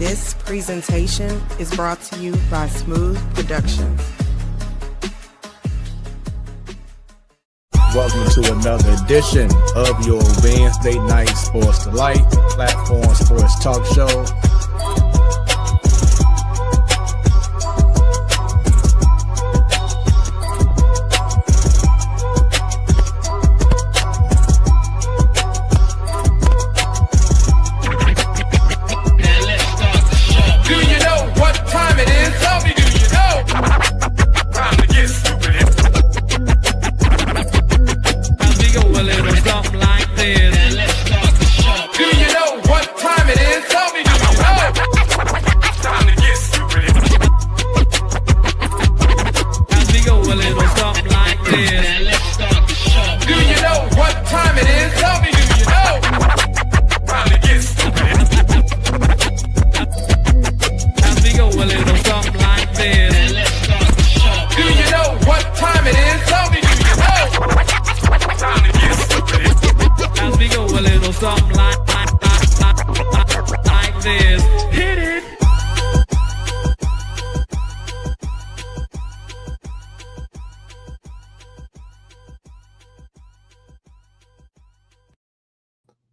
This presentation is brought to you by Smoooth Productions. Welcome to another edition of your Wednesday Night Sports Delight Platform Sports Talk Show.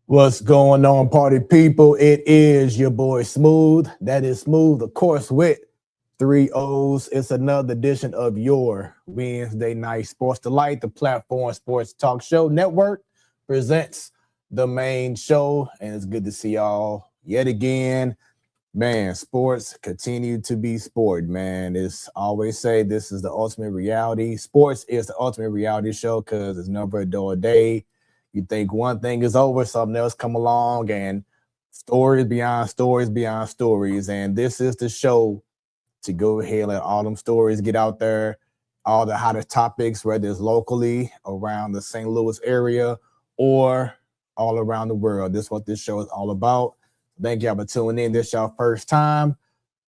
What's going on, party people? It is your boy Smooth. That is Smooth, of course, with 3 O's. It's another edition of your Wednesday Night Sports Delight. The Platform Sports Talk Show Network presents the main show, and it's good to see y'all yet again. Man, sports continue to be sport, man. It's always say this is the ultimate reality. Sports is the ultimate reality show because it's never a dull day. You think one thing is over, something else come along, and stories beyond stories beyond stories. And this is the show to go ahead and let all them stories get out there, all the hottest topics, whether it's locally around the St. Louis area or all around the world. This is what this show is all about. Thank y'all for tuning in. This is y'all first time.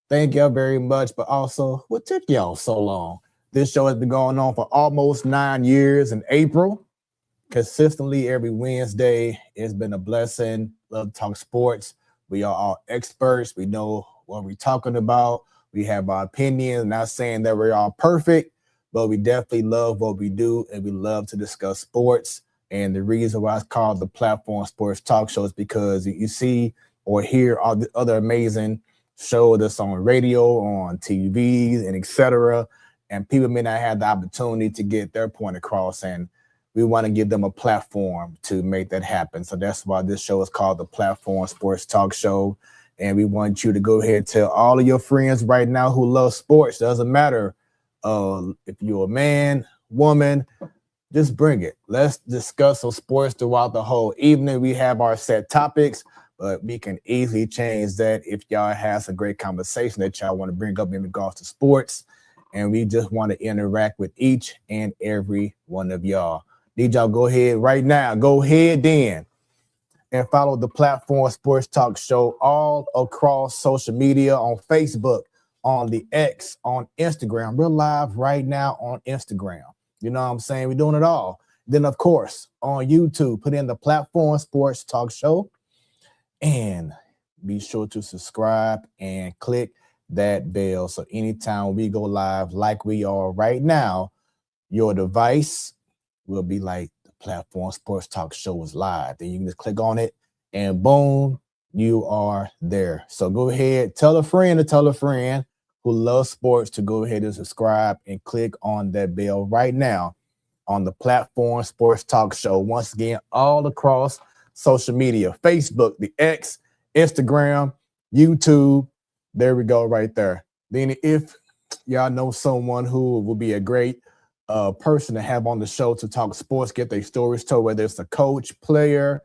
Thank y'all very much. But also, what took y'all so long? This show has been going on for almost 9 years in April. Consistently every Wednesday. It's been a blessing. Love to talk sports. We are all experts. We know what we're talking about. We have our opinions. Not saying that we're all perfect, but we definitely love what we do, and we love to discuss sports. And the reason why it's called the Platform Sports Talk Show is because you see or hear all the other amazing shows that's on radio, on TV, and etc. And people may not have the opportunity to get their point across, and we want to give them a platform to make that happen. So that's why this show is called the Platform Sports Talk Show. And we want you to go ahead and tell all of your friends right now who love sports. Doesn't matter if you're a man, woman, just bring it. Let's discuss some sports throughout the whole evening. We have our set topics, but we can easily change that if y'all have some great conversation that y'all want to bring up in regards to sports. And we just want to interact with each and every one of y'all. Need y'all go ahead right now. Go ahead then and follow the Platform Sports Talk Show all across social media, on Facebook, on the X, on Instagram. We're live right now on Instagram. You know what I'm saying? We're doing it all. Then, of course, on YouTube, put in the Platform Sports Talk Show and be sure to subscribe and click that bell. So anytime we go live like we are right now, your device will be like the Platform Sports Talk Show is live. Then you can just click on it and boom, you are there. So go ahead, tell a friend who loves sports to go ahead and subscribe and click on that bell right now on the Platform Sports Talk Show. Once again, all across social media, Facebook, the X, Instagram, YouTube. There we go right there. Then if y'all know someone who will be a great person to have on the show to talk sports, get their stories told, whether it's a coach, player,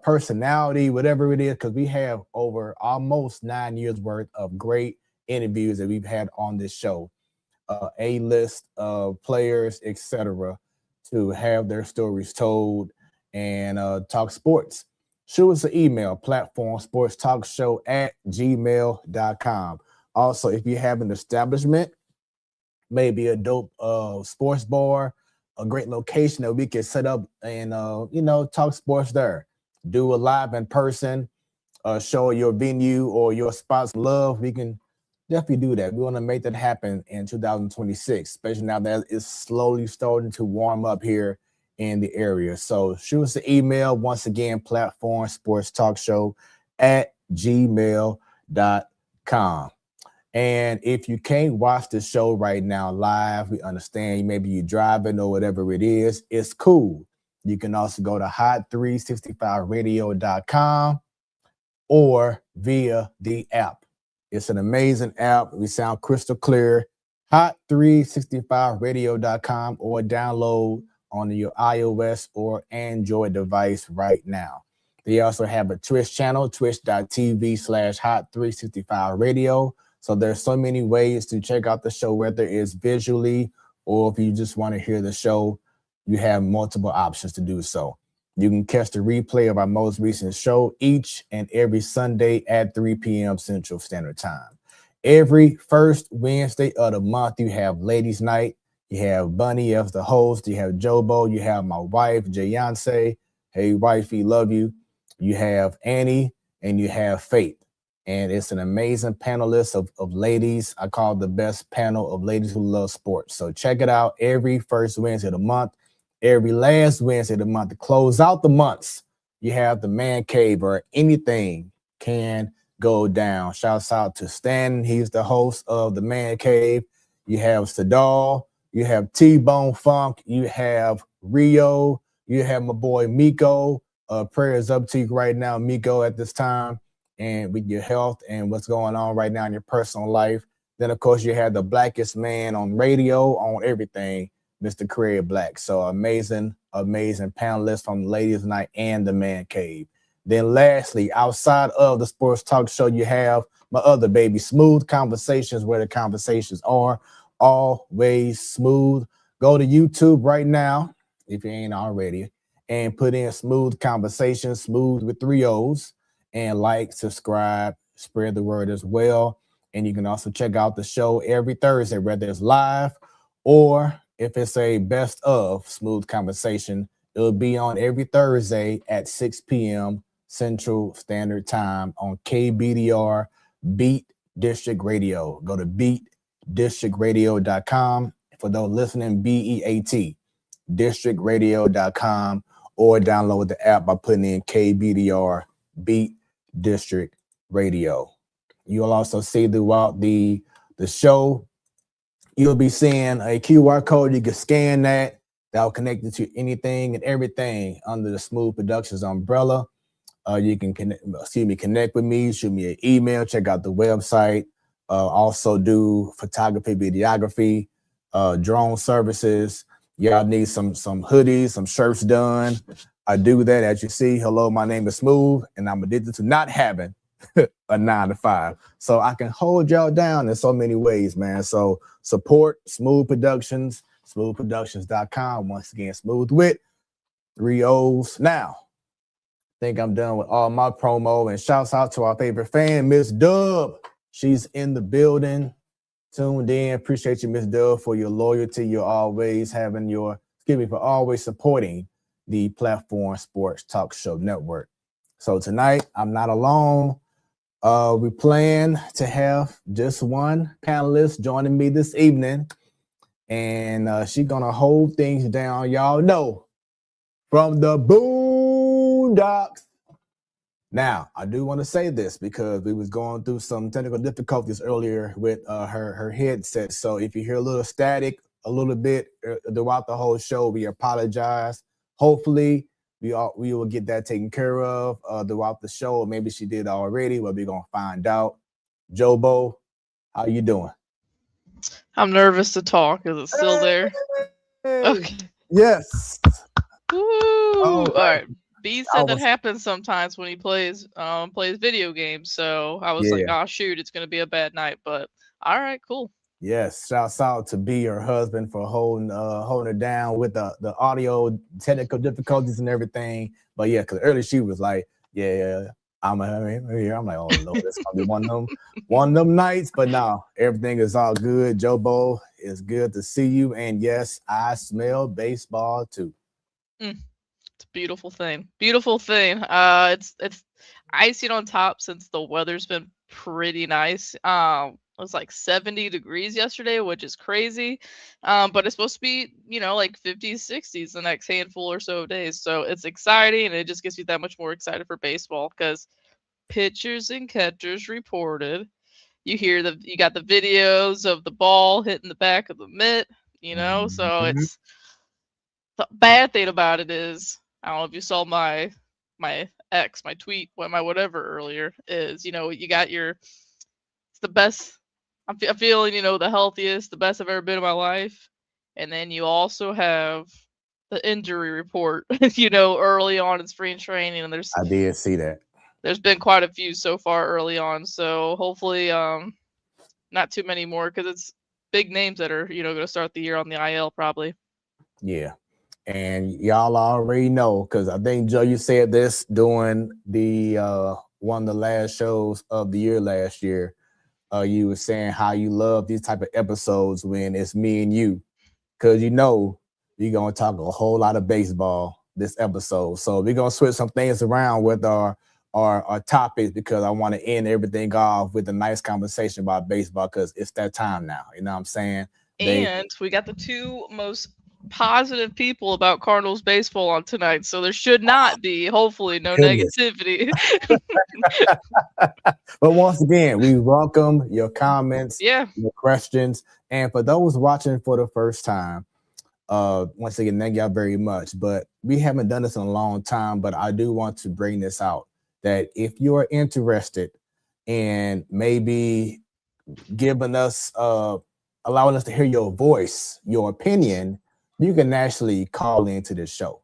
personality, whatever it is, because we have over almost 9 years worth of great interviews that we've had on this show, a list of players, etc., to have their stories told and talk sports. Shoot us an email, platformsportstalkshow@gmail.com. Also, if you have an establishment, maybe a dope sports bar, a great location that we can set up and, talk sports there. Do a live in person show your venue or your spots love, we can definitely do that. We want to make that happen in 2026, especially now that it's slowly starting to warm up here in the area. So shoot us an email once again, platform sports talk show at gmail.com. And if you can't watch the show right now live, we understand maybe you're driving or whatever it is. It's cool. You can also go to hot365radio.com or via the app. It's an amazing app. We sound crystal clear. Hot365radio.com or download on your iOS or Android device right now. They also have a Twitch channel, twitch.tv/hot365radio. So there's so many ways to check out the show, whether it's visually or if you just want to hear the show, you have multiple options to do so. You can catch the replay of our most recent show each and every Sunday at 3 p.m. Central Standard Time. Every first Wednesday of the month, you have Ladies Night. You have Bunny as the host. You have Jobo. You have my wife, Jayance. Hey, wifey, love you. You have Annie and you have Faith. And it's an amazing panelist of ladies. I call it the best panel of ladies who love sports. So check it out every first Wednesday of the month. Every last Wednesday of the month to close out the months, you have the man cave or anything can go down. Shouts out to Stan. He's the host of the man cave. You have Sadal. You have T-Bone Funk. You have Rio. You have my boy Miko. Prayers up to you right now, Miko, at this time, and with your health and what's going on right now in your personal life. Then, of course, you have the blackest man on radio, on everything, Mr. Craig Black. So amazing panelists from Ladies Night and the Man Cave. Then lastly, outside of the sports talk show, you have my other baby, Smooth Conversations, where the conversations are always smooth. Go to YouTube right now, if you ain't already, and put in Smooth Conversations, smooth with 3 O's, and like, subscribe, spread the word as well. And you can also check out the show every Thursday, whether it's live or if it's a best of Smooth Conversation. It'll be on every Thursday at 6 p.m. Central Standard Time on KBDR Beat District Radio. Go to beatdistrictradio.com. For those listening, BEAT, districtradio.com, or download the app by putting in KBDR Beat District Radio. You'll also see throughout the show, you'll be seeing a QR code. You can scan that. That'll connect it to anything and everything under the Smoooth Productions umbrella. You can connect with me, shoot me an email, check out the website. Also do photography, videography, drone services. Y'all need some hoodies, some shirts done. I do that, as you see. Hello, my name is Smooth, and I'm addicted to not having a 9-to-5. So I can hold y'all down in so many ways, man. So support Smoooth Productions, smoothproductions.com. Once again, Smooth with 3 O's. Now, I think I'm done with all my promo, and shouts out to our favorite fan, Miss Dub. She's in the building, tuned in. Appreciate you, Miss Dub, for your loyalty. You're always for always supporting the Platform Sports Talk Show Network. So tonight, I'm not alone. We plan to have just one panelist joining me this evening, and she's gonna hold things down. Y'all know, from the Boondocks. Now, I do want to say this because we was going through some technical difficulties earlier with her headset. So if you hear a little static, a little bit throughout the whole show, we apologize. Hopefully, we will get that taken care of throughout the show. Maybe she did already, but we're gonna find out. Jobo, how you doing? I'm nervous to talk. Is it still there? Okay. Yes. Woo! All right. B said that was- happens sometimes when he plays video games. So I was like, oh shoot, it's gonna be a bad night. But all right, cool. Yes, shouts out to B, her husband, for holding her down with the audio technical difficulties and everything. But yeah, because earlier she was like, yeah, I'm here. I'm like, oh Lord, it's gonna be one of them nights. But now everything is all good. Jobo, it's good to see you. And yes, I smell baseball too. It's a beautiful thing. Beautiful thing. It's icing on top since the weather's been pretty nice. It was like 70 degrees yesterday, which is crazy. But it's supposed to be, like 50s, 60s the next handful or so of days. So it's exciting, and it just gets you that much more excited for baseball because pitchers and catchers reported. You got the videos of the ball hitting the back of the mitt, so Mhm. it's the bad thing about it is, I don't know if you saw my tweet, my whatever earlier is, you got it's the best. I'm feeling, the healthiest, the best I've ever been in my life, and then you also have the injury report, early on in spring training, and I did see that. there's been quite a few so far early on, so hopefully, not too many more because it's big names that are, going to start the year on the IL probably. Yeah. And y'all already know, because I think Joe, you said this during the one of the last shows of the year last year. You were saying how you love these type of episodes when it's me and you, because we're gonna talk a whole lot of baseball this episode. So we're gonna switch some things around with our topics, because I want to end everything off with a nice conversation about baseball, because it's that time now. You know what I'm saying? And we got the two most positive people about Cardinals baseball on tonight, so there should not be, hopefully, no Goodness. negativity. But once again, we welcome your comments, Yeah. your questions, and for those watching for the first time, once again, thank y'all very much. But we haven't done this in a long time, but I do want to bring this out, that if you're interested in maybe giving us allowing us to hear your voice, your opinion, you can actually call into this show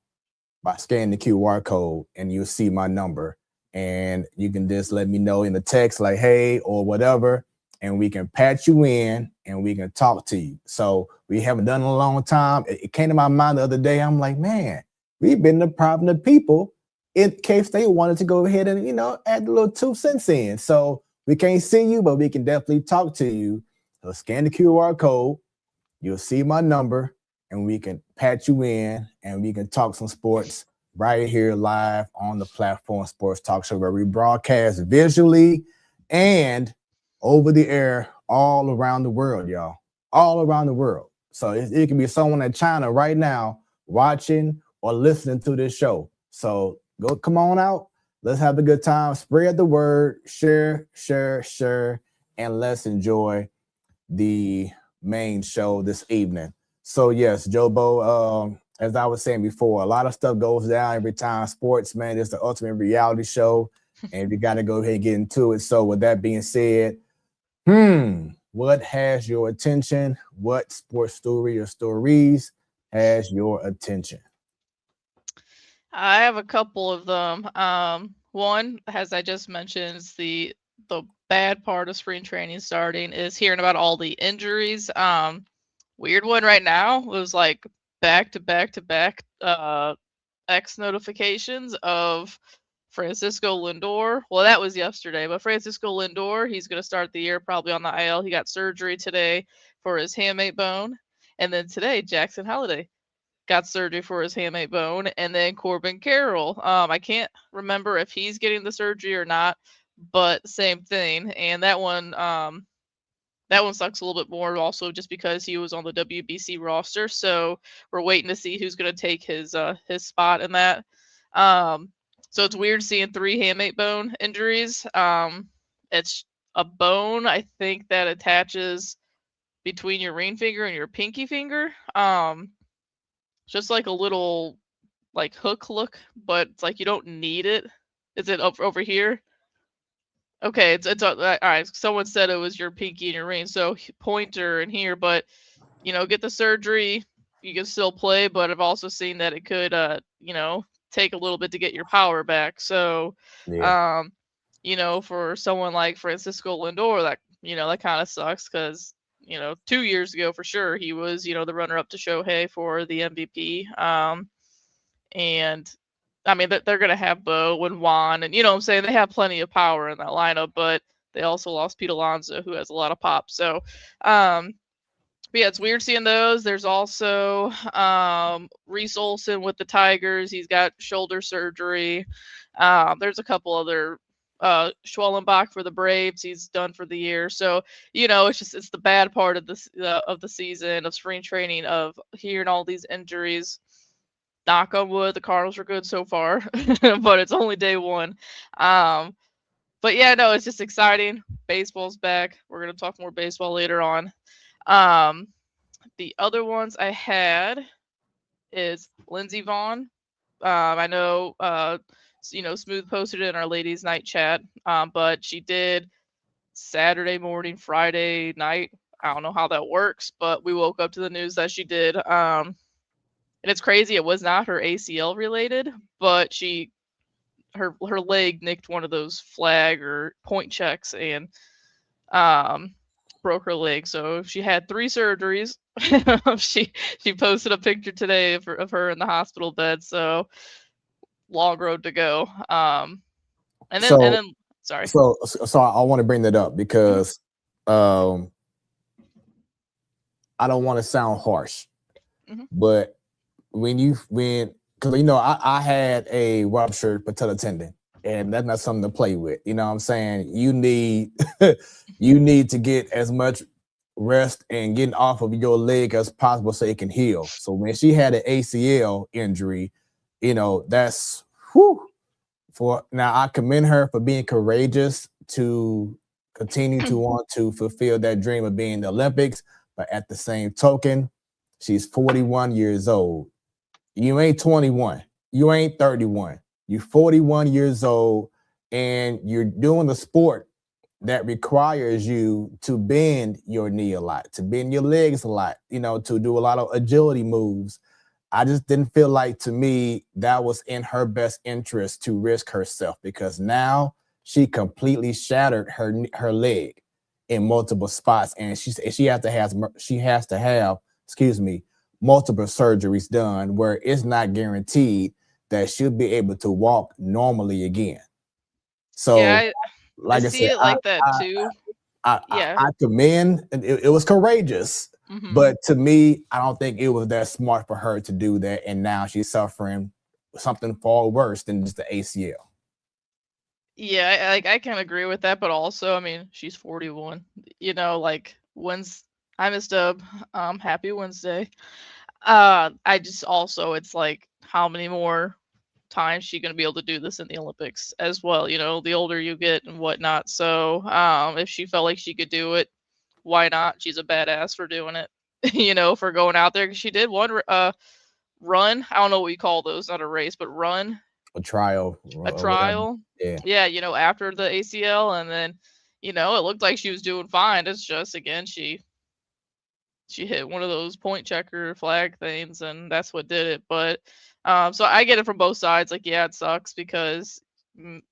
by scanning the QR code, and you'll see my number, and you can just let me know in the text like, hey, or whatever, and we can patch you in and we can talk to you. So we haven't done it in a long time. It came to my mind the other day. I'm like, man, we've been the problem of people in case they wanted to go ahead and, add a little 2 cents in. So we can't see you, but we can definitely talk to you. So scan the QR code, you'll see my number, and we can patch you in and we can talk some sports right here live on the Platform Sports Talk Show, where we broadcast visually and over the air all around the world, y'all. All around the world. So it can be someone in China right now watching or listening to this show. So come on out. Let's have a good time. Spread the word. Share, and let's enjoy the main show this evening. So yes, Jobo, as I was saying before, a lot of stuff goes down every time. Sports, man, it's the ultimate reality show, and we got to go ahead and get into it. So with that being said, what has your attention? What sports story or stories has your attention? I have a couple of them. One, as I just mentioned, is the bad part of spring training starting is hearing about all the injuries. Weird one right now was like back to back X notifications of Francisco Lindor. Well, that was yesterday, but Francisco Lindor, he's going to start the year probably on the IL. He got surgery today for his hamate bone. And then today, Jackson Holliday got surgery for his hamate bone. And then Corbin Carroll. I can't remember if he's getting the surgery or not, but same thing. And that one sucks a little bit more also just because he was on the WBC roster. So we're waiting to see who's going to take his spot in that. So it's weird seeing 3 hamate bone injuries. It's a bone, I think, that attaches between your ring finger and your pinky finger. Just like a little like hook look, but it's like you don't need it. Is it up over here? Okay, it's all right. Someone said it was your pinky and your ring, so pointer in here, but get the surgery. You can still play, but I've also seen that it could, take a little bit to get your power back. So, Yeah. For someone like Francisco Lindor, that kind of sucks because 2 years ago for sure he was the runner up to Shohei for the MVP. And I mean, they're going to have Bo and Juan, and what I'm saying, they have plenty of power in that lineup, but they also lost Pete Alonso, who has a lot of pop. So, but yeah, it's weird seeing those. There's also Reese Olson with the Tigers. He's got shoulder surgery. There's a couple other Schwellenbach for the Braves. He's done for the year. So, it's the bad part of the season of spring training of hearing all these injuries. Knock on wood, the Cardinals are good so far, but it's only day one. But yeah, no, it's just exciting. Baseball's back. We're gonna talk more baseball later on. The other ones I had is Lindsey Vaughn. I know, Smoooth posted it in our ladies' night chat, but she did Saturday morning, Friday night. I don't know how that works, but we woke up to the news that she did. And it's crazy. It was not her ACL related, but her leg nicked one of those flag or point checks and broke her leg. So she had 3 surgeries. she posted a picture today of her in the hospital bed. So long road to go. And then sorry. So I want to bring that up because I don't want to sound harsh, but because I had a ruptured patella tendon, and that's not something to play with. You know what I'm saying? You need to get as much rest and getting off of your leg as possible so it can heal. So when she had an ACL injury, that's now I commend her for being courageous to continue to want to fulfill that dream of being in the Olympics. But at the same token, she's 41 years old. You ain't 21. You ain't 31. You're 41 years old, and you're doing a sport that requires you to bend your knee a lot, to bend your legs a lot, to do a lot of agility moves. I just didn't feel like, to me, that was in her best interest to risk herself, because now she completely shattered her leg in multiple spots, and she has to have multiple surgeries done, where it's not guaranteed that she'll be able to walk normally again. So, yeah, like I see said, it like that too. I commend, and it was courageous. But to me, I don't think it was that smart for her to do that. And now she's suffering something far worse than just the ACL. Yeah, I can agree with that, but also, I mean, she's 41. I missed up. Happy Wednesday. I just also, it's like, how many more times she gonna be able to do this in the Olympics as well? The older you get and whatnot. So, if she felt like she could do it, why not? She's a badass for doing it. For going out there. 'Cause she did one run. I don't know what you call those, not a race, but run. A trial. A trial. Yeah. Yeah, after the ACL, and then, it looked like she was doing fine. It's just, again, she hit one of those point checker flag things, and that's what did it. But so I get it from both sides. Like, yeah, it sucks because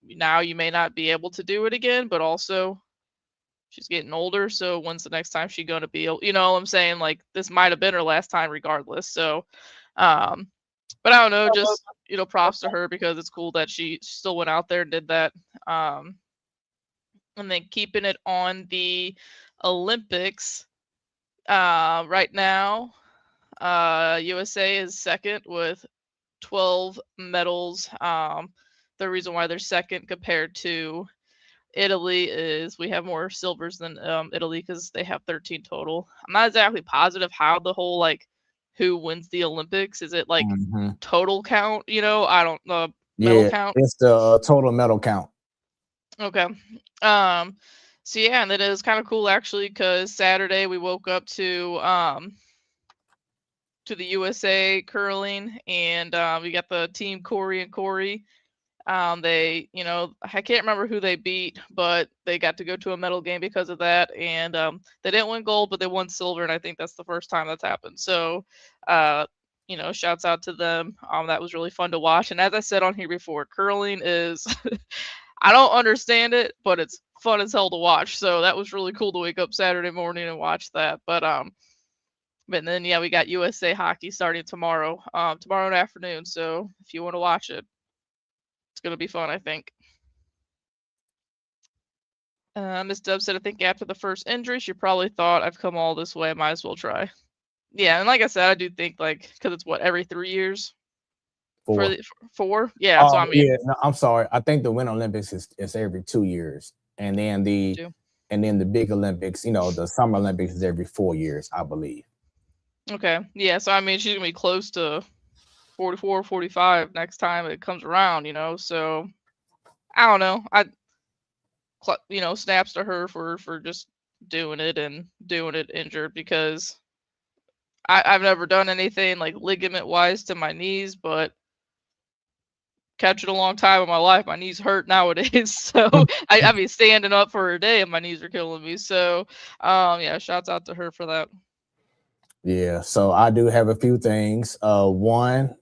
now you may not be able to do it again, but also she's getting older. So when's the next time she's gonna be able, what I'm saying? Like, this might have been her last time regardless. So but I don't know, just props to her, because it's cool that she still went out there and did that. And then keeping it on the Olympics, right now, USA is second with 12 medals. The reason why they're second compared to Italy is we have more silvers than Italy, because they have 13 total. I'm not exactly positive how the whole, like, who wins the Olympics. Is it like total count? I don't know. Medal count. It's the total medal count. Okay. So yeah, and then it was kind of cool actually, because Saturday we woke up to the USA curling, and we got the team Corey and Corey. They, I can't remember who they beat, but they got to go to a medal game because of that. And they didn't win gold, but they won silver, and I think that's the first time that's happened. So, shouts out to them. That was really fun to watch. And as I said on here before, curling is, I don't understand it, but it's fun as hell to watch. So that was really cool to wake up Saturday morning and watch that. But then yeah, we got USA hockey starting tomorrow afternoon. So if you want to watch it, it's going to be fun, I think. Miss Dub said, I think after the first injury, she probably thought, I've come all this way, I might as well try. Yeah, and like I said, I do think, like, because it's every 3 years? for 4. the 4. Yeah, that's Oh what I mean. yeah, no, I'm sorry. I think the Winter Olympics is every 2 years, and then the Too. big Olympics, the Summer Olympics is every 4 years, I believe. Okay. Yeah, so I mean she's gonna be close to 44, 45 next time it comes around, So I don't know. Snaps to her for just doing it and doing it injured because I've never done anything like ligament wise to my knees, but catching a long time in my life, my knees hurt nowadays. So I mean standing up for a day and my knees are killing me. So yeah, shouts out to her for that. Yeah, so I do have a few things. One,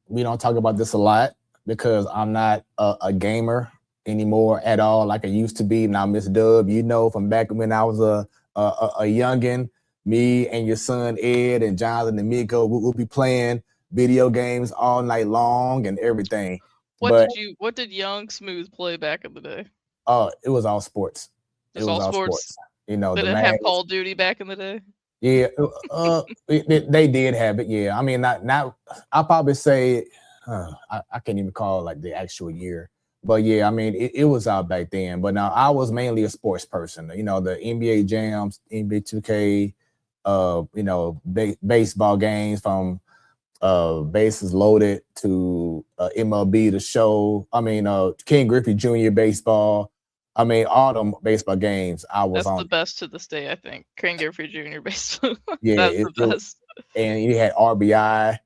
we don't talk about this a lot because I'm not a gamer anymore at all like I used to be. Now, Miss Dub, from back when I was a youngin, me and your son Ed and Jonathan and Miko, we'll be playing video games all night long and everything. But What did young Smooth play back in the day? it was all sports. It Just was all all sports? sports. The They didn't have mags. Call of Duty back in the day? Yeah, they did have it. Yeah, I mean, not. I'll probably say, I can't even call like the actual year, but yeah, I mean, it was out back then. But now I was mainly a sports person. The NBA jams, NBA 2K, baseball games from bases loaded to MLB the show. I mean, King Griffey Jr. baseball. I mean, all them baseball games I was That's the on. best to this day, I think. Ken Griffey Jr. baseball. Yeah, That's the best. and you had RBI,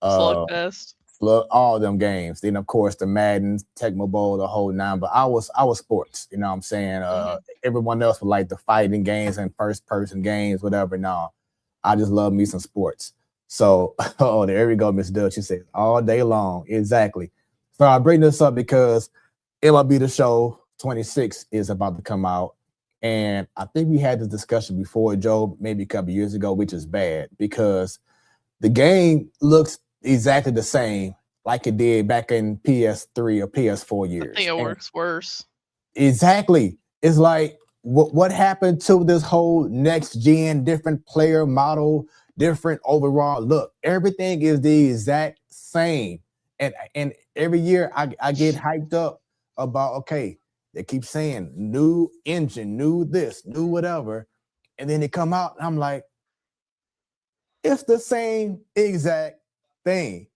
uh, Slugfest. all them games. Then of course the Madden, Tecmo Bowl, the whole nine. But I was sports. You know what I'm saying? Everyone else would like the fighting games and first person games, whatever. No, I just love me some sports. So, oh, there we go, Miss Dutch. She said all day long. Exactly. So I bring this up because MLB The Show 26 is about to come out. And I think we had this discussion before, Joe, maybe a couple years ago, which is bad because the game looks exactly the same like it did back in PS3 or PS4 I years. think it And works worse. exactly. It's like what happened to this whole next gen, different player model, different overall look. Everything is the exact same. And every year I get hyped up about, okay, they keep saying new engine, new this, new whatever. And then they come out and I'm like, it's the same exact thing.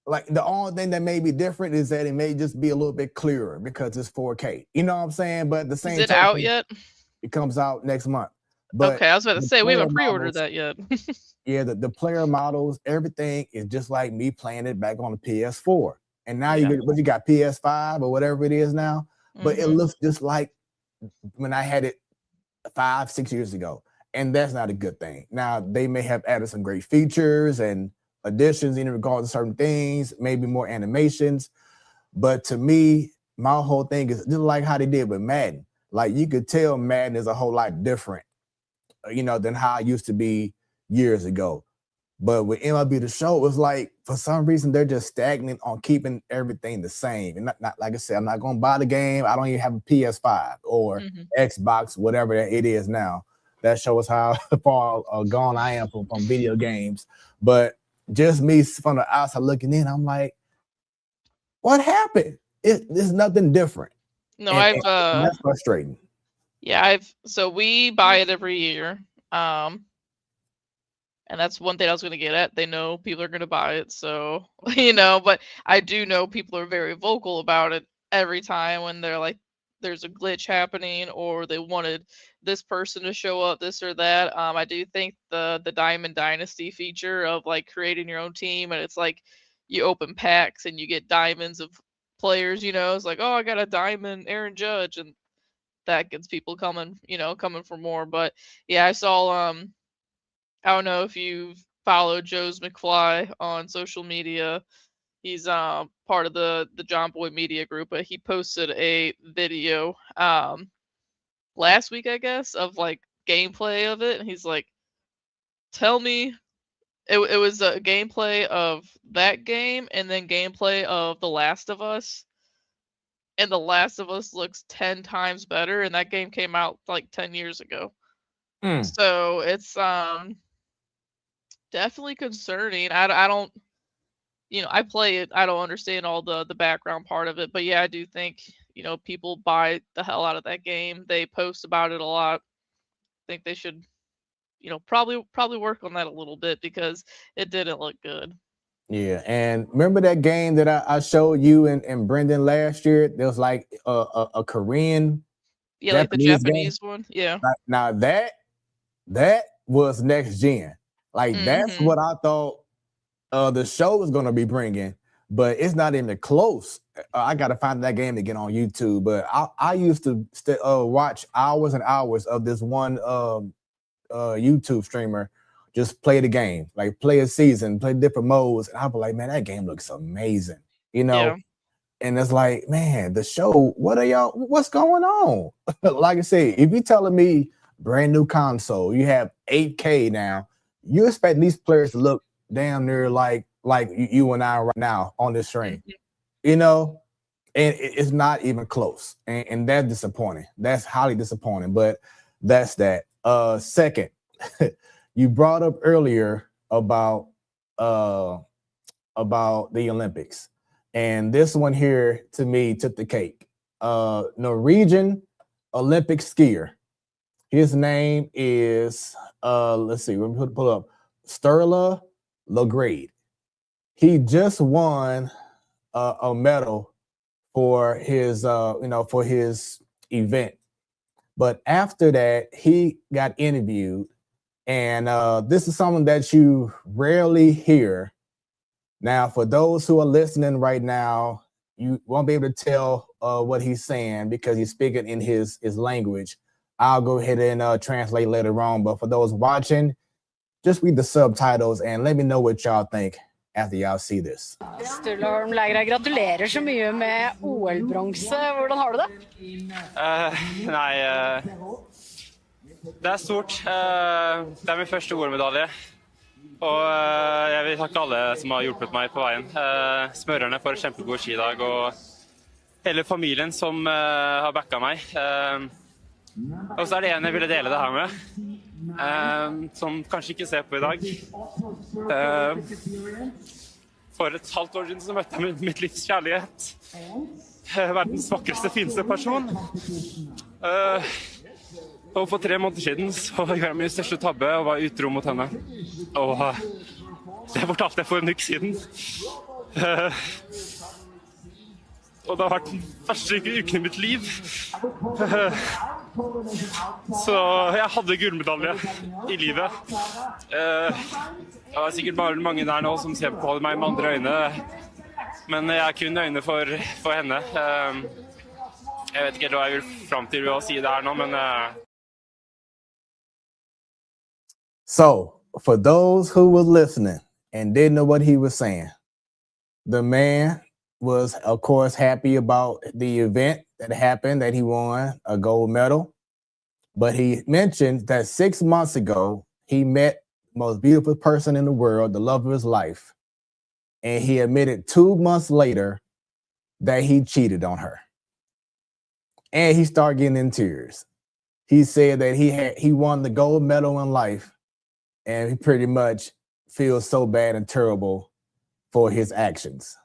Like the only thing that may be different is that it may just be a little bit clearer because it's 4K. You know what I'm saying? But the Is same it out token, yet? it comes out next month. But Okay, I was about to the say we player haven't pre-ordered models, that yet. yeah, the player models, everything is just like me playing it back on the PS4. And now Yeah. you got PS5 or whatever it is now, but it Mhm. looks just like when I had it 5-6 years ago, and that's not a good thing. Now they may have added some great features and additions in regard to certain things, maybe more animations, but to me, my whole thing is just like how they did with Madden. Like you could tell Madden is a whole lot different, than how it used to be years ago. But with MLB The Show, it's like for some reason they're just stagnant on keeping everything the same. And not like I said, I'm not gonna buy the game. I don't even have a PS5 or Mhm. Xbox, whatever it is now. That shows how far gone I am from video games. But just me from the outside looking in, I'm like, what happened? There's nothing different, No, and that's frustrating. so we buy it every year. Um and that's one thing I was going to get at. They know people are going to buy it, so but I do know people are very vocal about it every time when they're like there's a glitch happening or they wanted this person to show up, this or that. I do think the Diamond Dynasty feature of like creating your own team and it's like you open packs and you get diamonds of players, it's like, oh, I got a diamond Aaron Judge, and that gets people coming for more. But yeah, I saw I don't know if you follow Joe's McFly on social media. He's part of the John Boy Media Group, but he posted a video last week, I guess, of like gameplay of it. And he's like, "Tell me." It was a gameplay of that game and then gameplay of The Last of Us. And The Last of Us looks 10 times better, and that game came out like 10 years ago. Mm. So it's definitely concerning. I don't I play it. I don't understand all the background part of it, but yeah, I do think people buy the hell out of that game. They post about it a lot. I think they should probably work on that a little bit because it didn't look good. Yeah, and remember that game that I showed you and Brendan last year? There was like a Korean Yeah, like the Japanese game. Japanese one. Yeah. Now that was next gen. Like that's Mhm. what I thought the show was gonna be bringing, but it's not even close. I gotta find that game to get on YouTube. But I used to watch hours and hours of this one YouTube streamer just play the game, like play a season, play different modes, and I'll be like, man, that game looks amazing, you Yeah. know. And it's like, man, the show, what's going on? Like I say, if you're telling me brand new console, you have 8K now, you expect these players to look damn near like you and I right now on this stream, Mhm. you know, and it's not even close. And that's disappointing. That's highly disappointing, but that's that. Second, you brought up earlier uh about the Olympics. And this one here to me took the cake. Norwegian Olympic skier. His name is let's see, let me pull up Sturla Lograde. He just won a medal for his for his event. But after that, he got interviewed, and this is something that you rarely hear. Now, for those who are listening right now, you won't be able to tell what he's saying because he's speaking in his language. I'll go ahead and translate later on. But for those watching, just read the subtitles and let me know what y'all think after y'all see this. Sturla Holm gratulerer så mye med OL-bronse. Hvordan har du det? Det er stort. Det er min første OL-medalje. Og jeg vil takke alle som har hjulpet meg på veien. Smørerne for en kjempegod skidag, og hele familien som har backa meg. Og så er det en jeg ville dele det her med, som kanskje ikke ser på i dag. For et halvt år siden så møtte jeg mitt livs kjærlighet. Verdens vakreste, fineste person. Og for 3 måneder siden så gjorde jeg min største tabbe og var utro mot henne. Og det fortalte jeg for en uke siden. Og det har vært den første uken i mitt liv. Så jeg hadde gullmedalje i livet. Det var sikkert bare mange der nå som ser på meg med andre øyne. Men jeg har kun øyne for henne. Jeg vet ikke hva jeg vil fram til å si det her nå, men... So, for those who were listening and didn't know what he was saying, the man was, of course, happy about the event that happened, that he won a gold medal. But he mentioned that 6 months ago, he met the most beautiful person in the world, the love of his life. And he admitted 2 months later that he cheated on her. And he started getting in tears. He said that he won the gold medal in life, and he pretty much feels so bad and terrible for his actions.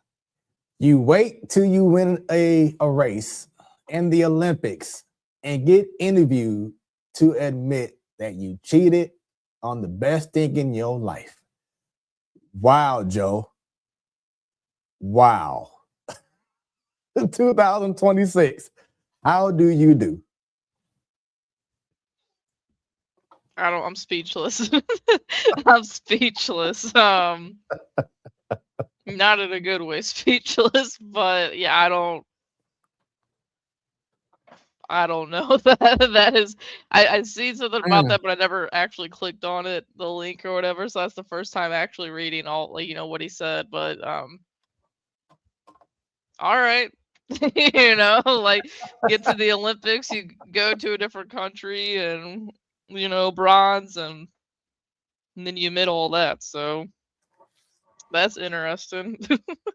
You wait till you win a race in the Olympics and get interviewed to admit that you cheated on the best thing in your life. Wow, Joe. Wow. 2026. How do you do? I'm speechless. I'm speechless. Not in a good way, speechless, but yeah, I don't know. That is, I see something about that, but I never actually clicked on it, the link or whatever. So that's the first time actually reading all, like, what he said. But all right, like, get to the Olympics, you go to a different country, and bronze, and then you admit all that. So that's interesting.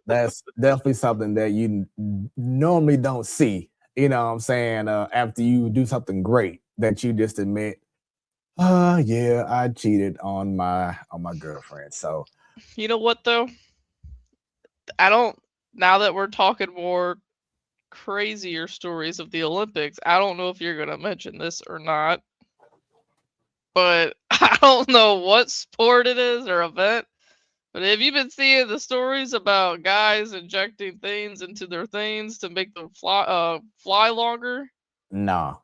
That's definitely something that you normally don't see. You know what I'm saying? After you do something great, that you just admit, yeah, I cheated on my girlfriend. So You know what though? I don't. Now that we're talking more crazier stories of the Olympics, I don't know if you're gonna mention this or not, but I don't know what sport it is or event. But have you been seeing the stories about guys injecting things into their things to make them fly longer? Nah.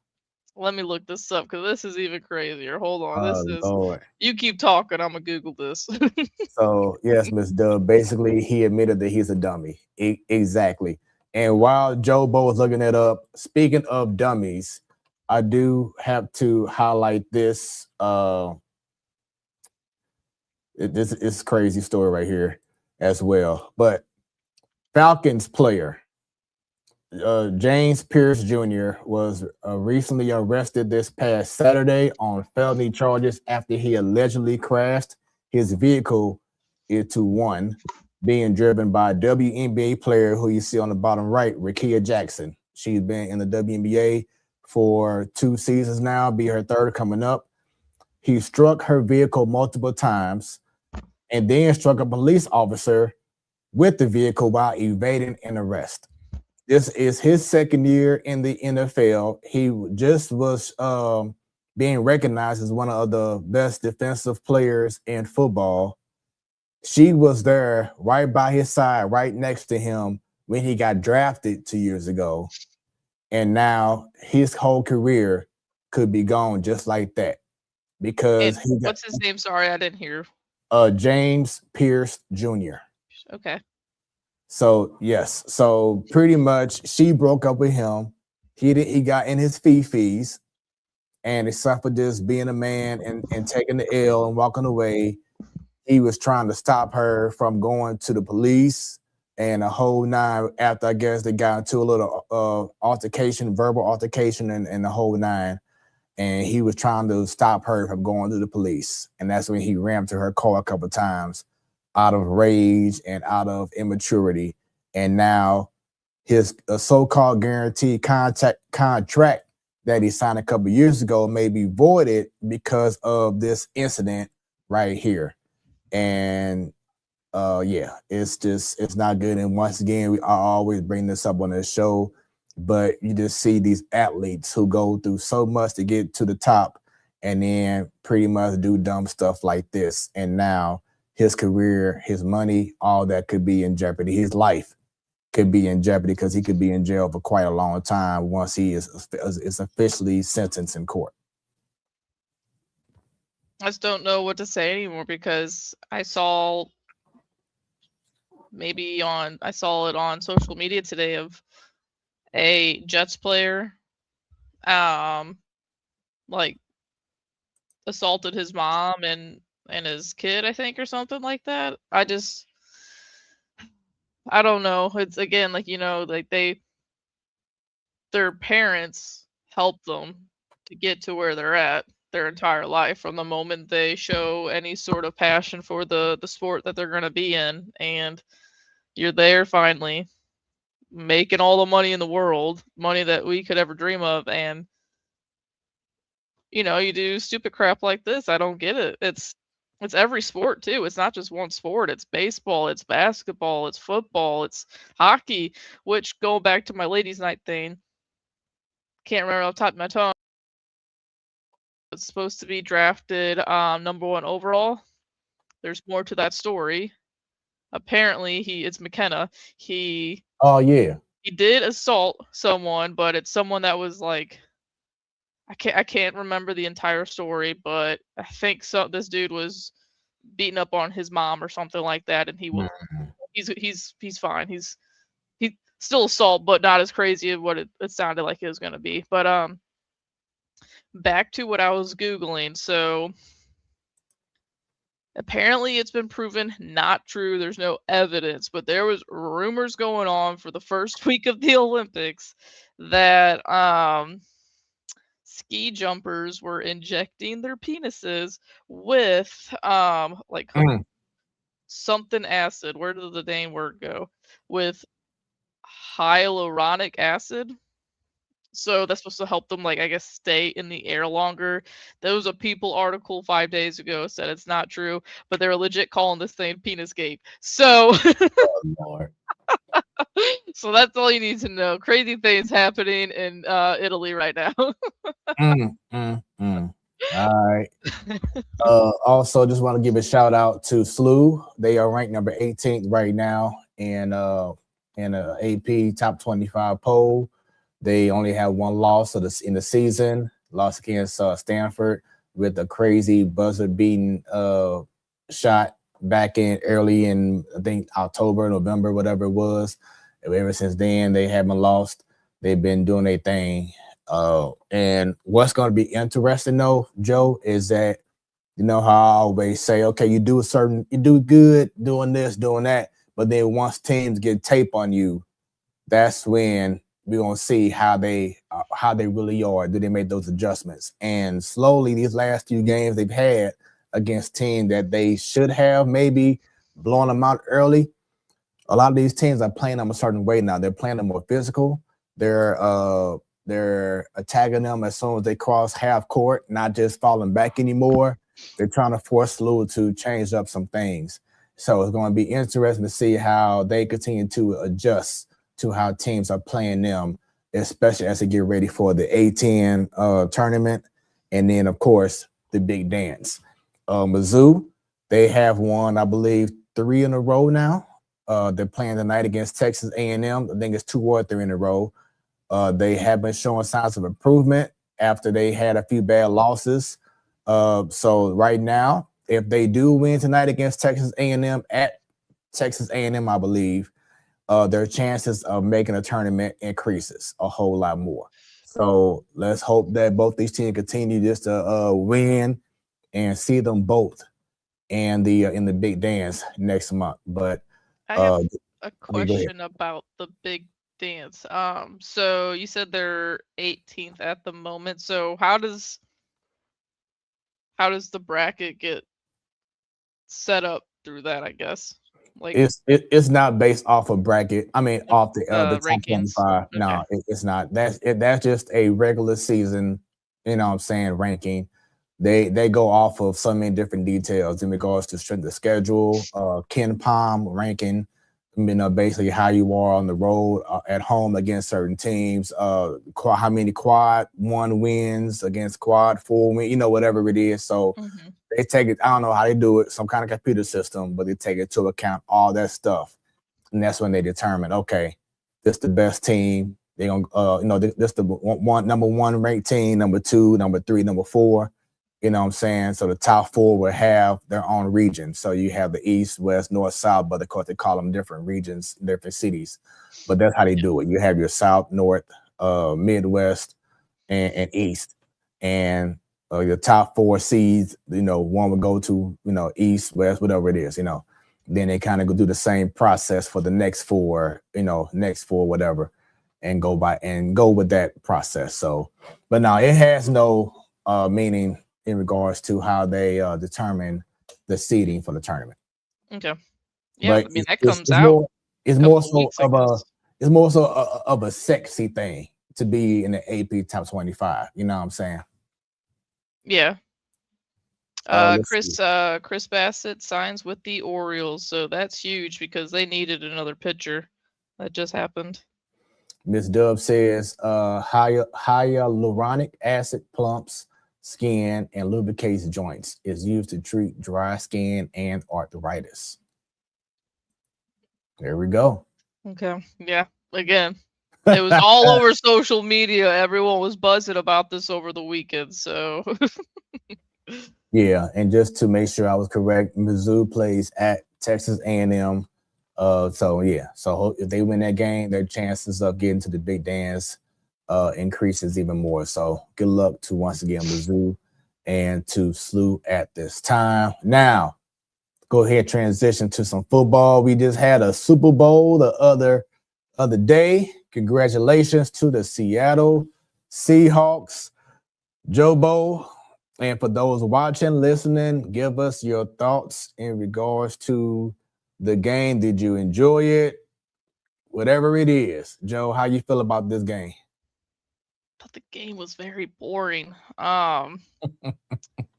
Let me look this up because this is even crazier. Hold on. This Oh is Lord. you keep talking, I'm gonna Google this. So yes, Miss Dub. Basically, he admitted that he's a dummy. Exactly. And while Joe Bo was looking it up, speaking of dummies, I do have to highlight this. This is crazy story right here as well. But Falcons player James Pierce Jr. was recently arrested this past Saturday on felony charges after he allegedly crashed his vehicle into one being driven by a WNBA player who you see on the bottom right, Rakia Jackson. She's been in the WNBA for 2 seasons now, be her third coming up. He struck her vehicle multiple times and then struck a police officer with the vehicle while evading an arrest. This is his second year in the NFL. He just was being recognized as one of the best defensive players in football. She was there right by his side, right next to him when he got drafted 2 years ago. And now his whole career could be gone just like that because he got What's his name? Sorry, I didn't hear. James Pierce Jr. Okay. So yes, so pretty much she broke up with him. He got in his fees, and he suffered this being a man and taking the L and walking away. He was trying to stop her from going to the police and a whole nine. After I guess they got into a little altercation, verbal altercation, and the whole nine. And he was trying to stop her from going to the police, and that's when he rammed to her car a couple of times out of rage and out of immaturity. And now his so-called guaranteed contract that he signed a couple of years ago may be voided because of this incident right here. And yeah, it's not good. And once again, I always bring this up on the show, but you just see these athletes who go through so much to get to the top and then pretty much do dumb stuff like this. And now his career, his money, all that could be in jeopardy. His life could be in jeopardy because he could be in jail for quite a long time once he is officially sentenced in court. I just don't know what to say anymore because I saw it on social media today of a Jets player like assaulted his mom and his kid, I think, or something like that. I don't know. It's again like like their parents helped them to get to where they're at their entire life from the moment they show any sort of passion for the sport that they're going to be in, and you're there finally making all the money in the world, money that we could ever dream of, and you do stupid crap like this. I don't get it. It's every sport too. It's not just one sport. It's baseball, it's basketball, it's football, it's hockey, which going back to my ladies' night thing, can't remember off the top of my tongue. It's supposed to be drafted number 1 overall. There's more to that story. Apparently it's McKenna. Oh yeah. He did assault someone, but it's someone that was like I can't remember the entire story, but I think this dude was beating up on his mom or something like that, and he's fine. He's still assault, but not as crazy as what it sounded like it was gonna be. But back to what I was Googling. So apparently it's been proven not true. There's no evidence, but there was rumors going on for the first week of the Olympics that ski jumpers were injecting their penises with like something acid. Where did the name word go? With hyaluronic acid. So that's supposed to help them, like, I guess, stay in the air longer. There was a People article 5 days ago said it's not true, but they're legit calling this thing Penisgate. So Oh, Lord. so that's all you need to know. Crazy things happening in Italy right now. All right. Also, just want to give a shout out to SLU. They are ranked number 18th right now in a AP top 25 poll. They only have one loss in the season, lost against Stanford with a crazy buzzer-beating shot back in early in, I think, October, November, whatever it was. Ever since then, they haven't lost. They've been doing their thing. And what's going to be interesting, though, Joe, is that you know how I always say, okay, you do good doing this, doing that, but then once teams get tape on you, that's when we're gonna see how they really are. Do they make those adjustments? And slowly, these last few games they've had against teams that they should have maybe blown them out early. A lot of these teams are playing them a certain way now. They're playing them more physical. They're attacking them as soon as they cross half court, not just falling back anymore. They're trying to force Lou to change up some things. So it's going to be interesting to see how they continue to adjust to how teams are playing them, especially as they get ready for the A10 tournament. And then, of course, the big dance. Mizzou, they have won, I believe, 3 in a row now. They're playing tonight against Texas A&M. I think it's 2 or 3 in a row. They have been showing signs of improvement after they had a few bad losses. So right now, if they do win tonight against Texas A&M at Texas A&M, I believe, their chances of making a tournament increases a whole lot more. So let's hope that both these teams continue just to win and see them both in the big dance next month. But I have a go ahead. question about the big dance. So you said they're 18th at the moment. So how does the bracket get set up through that, I guess? Like it's not based off of bracket. I mean, off the top rankings. 25. Okay. No, it's not. That's just a regular season, you know what I'm saying, ranking. They go off of so many different details in regards to strength of schedule, Ken Palm ranking, you know, basically how you are on the road, at home against certain teams, how many quad 1 wins against quad 4 wins, you know, whatever it is. So they take it, I don't know how they do it, some kind of computer system, but they take it to account all that stuff. And that's when they determine, okay, this the best team. They gonna, you know, this the number 1 ranked team, number 2, number 3, number 4. You know what I'm saying? So the top 4 will have their own region. So you have the East, West, North, South, but of course they call them different regions, different cities. But that's how they do it. You have your South, North, Midwest, and East. And your top 4 seeds, you know, one would go to, you know, East, West, whatever it is, you know. Then they kind of go do the same process for the next 4, you know, whatever, and go with that process. So, but now it has no meaning in regards to how they determine the seeding for the tournament. Okay. Yeah, but I mean that comes out. It's more so of a sexy thing to be in the AP top 25. You know what I'm saying? Yeah. Chris Bassett signs with the Orioles, so that's huge because they needed another pitcher. That just happened. Miss Dub says hyaluronic acid plumps skin and lubricates joints. Is used to treat dry skin and arthritis. There we go. Okay. Yeah. Again, it was all over social media. Everyone was buzzing about this over the weekend. So yeah, and just to make sure I was correct, Mizzou plays at Texas A&M. So yeah, so if they win that game, their chances of getting to the big dance increases even more. So good luck to once again Mizzou and to SLU at this time. Now, go ahead, transition to some football. We just had a Super Bowl the other day. Congratulations to the Seattle Seahawks, Joe Bowl. And for those watching, listening, give us your thoughts in regards to the game. Did you enjoy it? Whatever it is. Joe, how you feel about this game? thought the game was very boring. I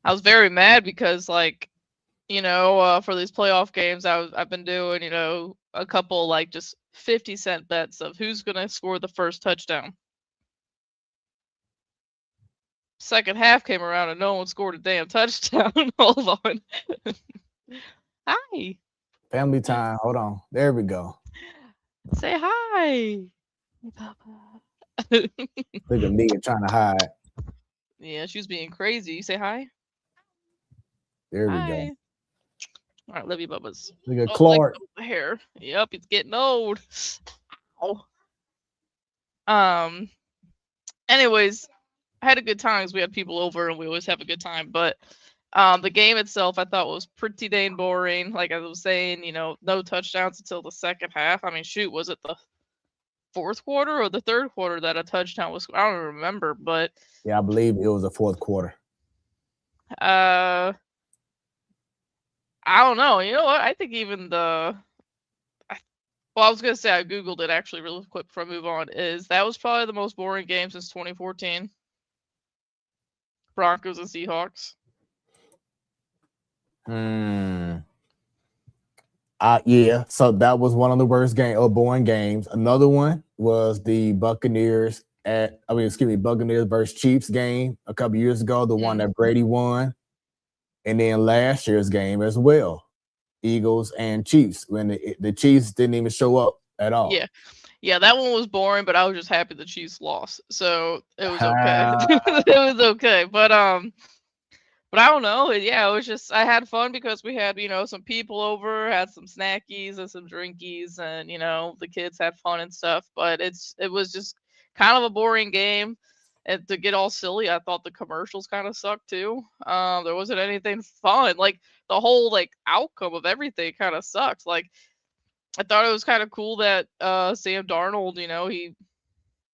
was very mad because, like, for these playoff games, I've been doing, a couple like just 50-cent bets of who's gonna score the first touchdown. Second half came around and no one scored a damn touchdown. Hold on. Hi. Family time. Hold on. There we go. Say hi. Look at me trying to hide. Yeah, she was being crazy. You say hi. There we Hi. go. All right, love you, Bubba's. Look at Oh, Clark. the hair. Yep, it's getting old. Ow. Anyways, I had a good time because we had people over and we always have a good time. But the game itself, I thought was pretty dang boring. Like I was saying, no touchdowns until the second half. I mean, shoot, was it the fourth quarter or the third quarter that a touchdown was? I don't remember, but Yeah, I believe it was the fourth quarter. I don't know. You know what? I think even I was gonna say I googled it actually really quick before I move on. That was probably the most boring game since 2014? Broncos and Seahawks. Yeah, so that was one of the worst boring games. Another one was the Buccaneers versus Chiefs game a couple years ago, the one that Brady won. And then last year's game as well, Eagles and Chiefs, when the Chiefs didn't even show up at all. Yeah, that one was boring, but I was just happy the Chiefs lost, so it was okay. It was okay, but I don't know. Yeah, it was just I had fun because we had some people over, had some snackies and some drinkies, and the kids had fun and stuff. But it was just kind of a boring game. And to get all silly, I thought the commercials kind of sucked too. There wasn't anything fun. Like the whole outcome of everything kind of sucked. Like I thought it was kind of cool that Sam Darnold, he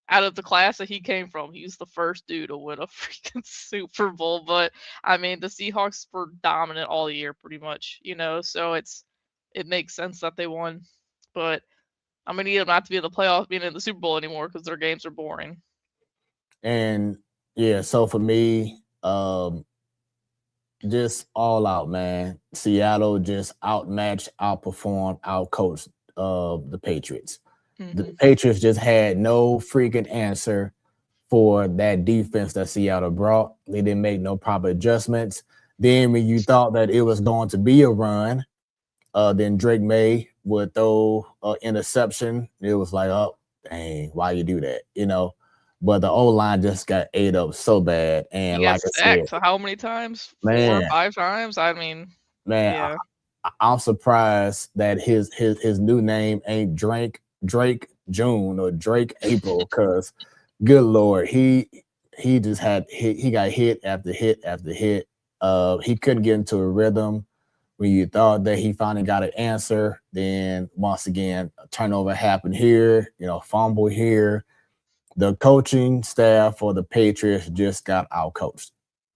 out of the class that he came from, he's the first dude to win a freaking Super Bowl. But I mean, the Seahawks were dominant all year, pretty much. So it makes sense that they won. But I'm gonna need them not to be in the playoffs, being in the Super Bowl anymore because their games are boring. And yeah, so for me, just all out, man. Seattle just outmatched, outperformed, outcoached the Patriots. The Patriots just had no freaking answer for that defense that Seattle brought. They didn't make no proper adjustments. Then when you thought that it was going to be a run, then Drake May would throw an interception. It was like, oh, dang, why you do that? But the O-line just got ate up so bad. And He got like I said, how many times? Man. 4 or 5 times? I mean, man, yeah. I'm surprised that his new name ain't Drake June or Drake April, because good Lord, he just he got hit after hit after hit. He couldn't get into a rhythm. When you thought that he finally got an answer, then once again, a turnover happened here, fumble here. The coaching staff for the Patriots just got outcoached.